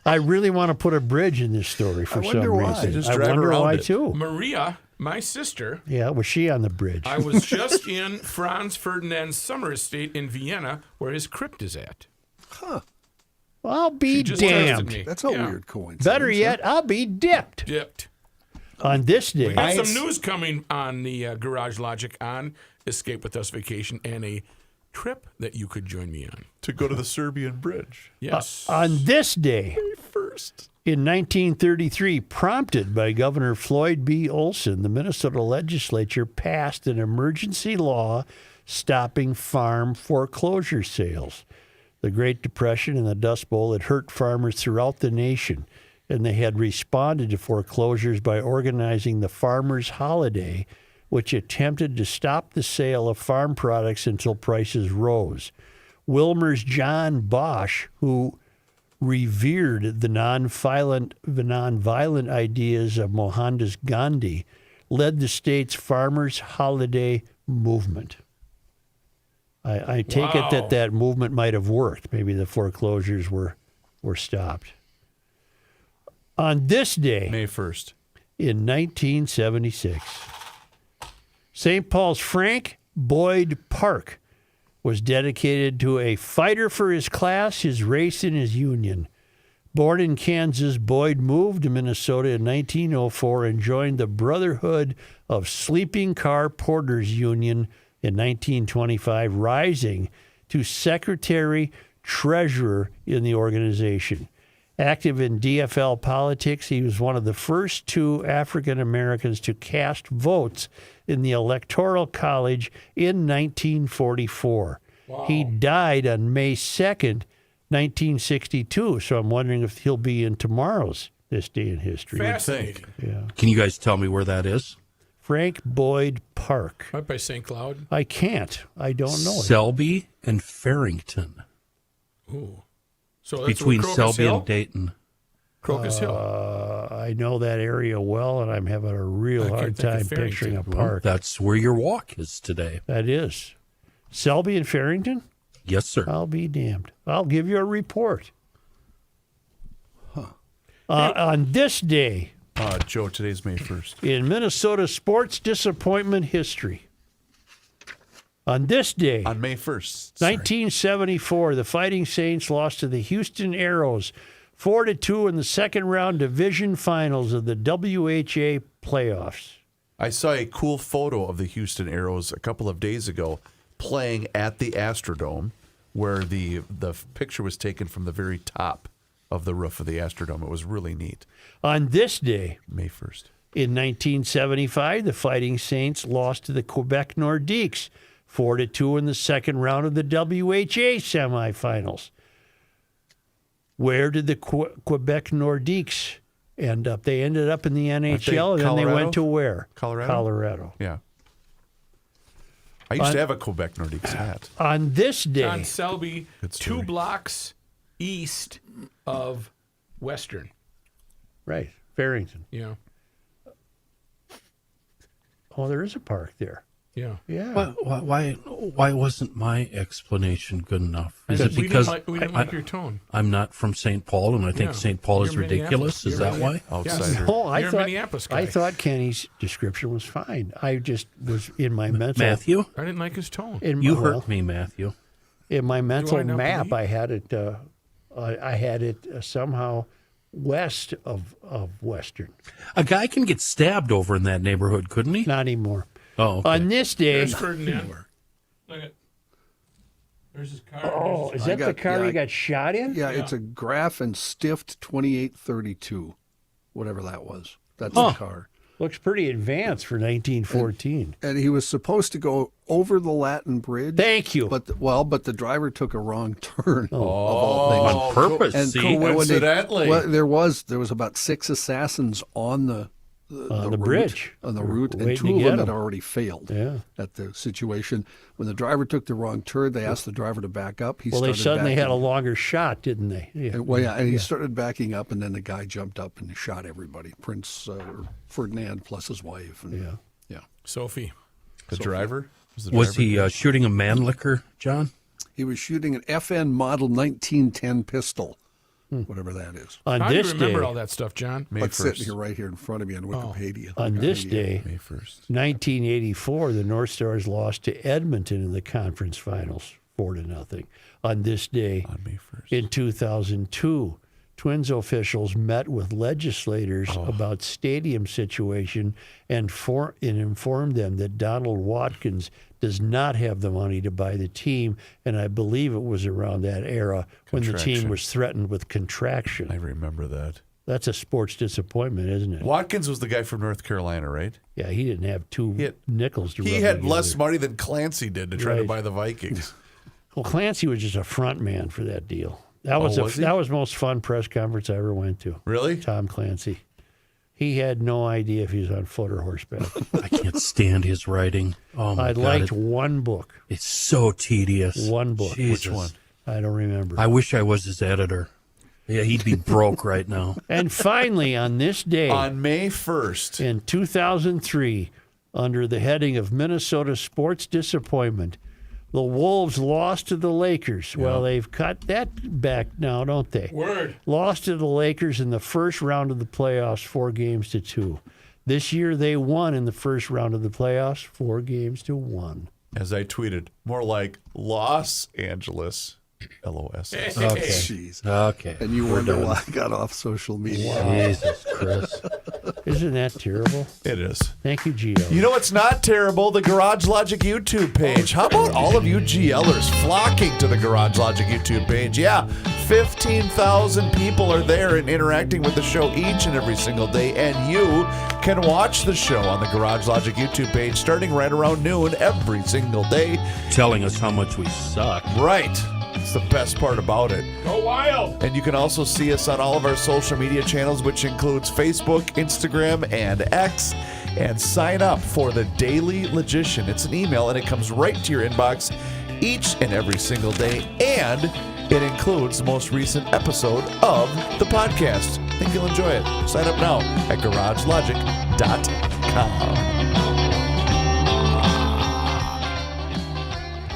I really want to put a bridge in this story for I some wonder why. reason. Just I drive wonder around why it. too. Maria, my sister, Yeah, was she on the bridge? I was just in Franz Ferdinand's summer estate in Vienna where his crypt is at. Well, I'll be She just texted damned. me. That's a Yeah. weird coincidence. Better yet, I'll be dipped. Dipped. On this day, We got some news coming on the Garage Logic on Escape With Us Vacation and a trip that you could join me on. To go to the Serbian bridge. Yes. on this day, May 1st. in 1933, prompted by Governor Floyd B. Olson, the Minnesota legislature passed an emergency law stopping farm foreclosure sales. The Great Depression and the Dust Bowl had hurt farmers throughout the nation, and they had responded to foreclosures by organizing the Farmers' Holiday, which attempted to stop the sale of farm products until prices rose. Wilmer's John Bosch, who revered the nonviolent ideas of Mohandas Gandhi, led the state's Farmers' Holiday movement. I take it Wow. that movement might have worked. Maybe the foreclosures were stopped. On this day, May 1st. in 1976, St. Paul's Frank Boyd Park was dedicated to a fighter for his class, his race, and his union. Born in Kansas, Boyd moved to Minnesota in 1904 and joined the Brotherhood of Sleeping Car Porters Union in 1925, rising to secretary-treasurer in the organization. Active in DFL politics, he was one of the first 2 African Americans to cast votes in the Electoral College in 1944. Wow. He died on May 2nd, 1962, so I'm wondering if he'll be in tomorrow's This Day in History. Fascinating. Yeah. Can you guys tell me where that is? Frank Boyd Park. Right by St. Cloud? I can't. I don't know. Selby and Farrington. Ooh. So that's between Crocus Selby Hill? and Dayton. Crocus Hill. I know that area well, and I'm having a real hard time picturing a park. That's where your walk is today. That is. Selby and Farrington? Yes, sir. I'll be damned. I'll give you a report. On this day, Joe, today's May 1st. in Minnesota sports disappointment history. On this day, On May 1st. 1974, the Fighting Saints lost to the Houston Aeros 4-2 in the second round division finals of the WHA playoffs. I saw a cool photo of the Houston Aeros a couple of days ago playing at the Astrodome, where the picture was taken from the very top of the roof of the Astrodome. It was really neat. On this day, May 1st. in 1975, the Fighting Saints lost to the Quebec Nordiques 4-2 in the second round of the WHA semifinals. Where did the Quebec Nordiques end up? They ended up in the NHL, and then they went to where? Colorado. Yeah. I used to have a Quebec Nordiques hat. On this day, John Selby, 2 blocks east of Western. right, Farrington. Yeah. Oh, there is a park there. Yeah. Yeah. Why wasn't my explanation good enough? Is it We because didn't like your tone. I'm not from St. Paul and I think Yeah. St. Paul is You're ridiculous? Is that why? Outsider. Oh, You're a Minneapolis guy. I thought Kenny's description was fine. I just was in my mental. Matthew? I didn't like his tone. You hurt me, Matthew. In my mental I know map, me? I had it somehow west of Western. A guy can get stabbed over in that neighborhood, couldn't he? Not anymore. Oh, okay. On this day, There's Ferdinand. Look at. There's his car. oh, is that the car you got shot in? Yeah, it's a Graf and Stift 2832, whatever that was. That's the car. Looks pretty advanced for 1914. And he was supposed to go over the Latin Bridge. Thank you. But the driver took a wrong turn. Of all things. On purpose, And see? Coincidentally. there was about 6 assassins on the route, bridge. on the route, and Waiting 2 to of get them had 'em. already failed. Yeah. At the situation, when the driver took the wrong turn, they asked the driver to back up. He Well, they started suddenly had a backing- longer shot, didn't they? Yeah. and he started backing up, and then the guy jumped up and shot everybody. Ferdinand plus his wife. And, yeah. Sophie. The driver? Was he shooting a Mannlicher, John? He was shooting an FN Model 1910 pistol, whatever that is. On How do you this remember day, all that stuff, John? May What's 1st. sitting here right here in front of me on Wikipedia. on this day, May 1st. 1984, the North Stars lost to Edmonton in the conference finals, 4-0. On this day, On May 1st. in 2002, Twins officials met with legislators about stadium situation and informed them that Donald Watkins does not have the money to buy the team. And I believe it was around that era when the team Contraction. was threatened with contraction. I remember that. That's a sports disappointment, isn't it? Watkins was the guy from North Carolina, right? Yeah, he didn't have two nickels to rub He had together. less money than Clancy did to try to Right. buy the Vikings. Well, Clancy was just a front man for that deal. That Oh, was was he? that was the most fun press conference I ever went to. Really? Tom Clancy. He had no idea if he was on foot or horseback. I can't stand his writing. Oh my I God, liked one book. it's so tedious. One book. Jesus. Which one? I don't remember. I wish I was his editor. Yeah, he'd be broke right now. And finally, on this day, On May 1st. in 2003, under the heading of Minnesota Sports Disappointment, the Wolves lost to the Lakers. Well, they've cut that back now, don't they? Word. Lost to the Lakers in the first round of the playoffs, 4-2. This year they won in the first round of the playoffs, 4-1. as I tweeted, more like Los Angeles. LOS. Okay. Jeez. Okay. And you wonder why I got off social media. Jesus, Chris. Isn't that terrible? It is. Thank you, Gio. You know what's not terrible? The Garage Logic YouTube page. How about all of you GLers flocking to the Garage Logic YouTube page? Yeah, 15,000 people are there and interacting with the show each and every single day, and you can watch the show on the Garage Logic YouTube page starting right around noon every single day. Telling us how much we suck. Right. It's the best part about it. Go wild! And you can also see us on all of our social media channels, which includes Facebook, Instagram, and X. And sign up for the Daily Logician. It's an email, and it comes right to your inbox each and every single day. And it includes the most recent episode of the podcast. I think you'll enjoy it. Sign up now at garagelogic.com.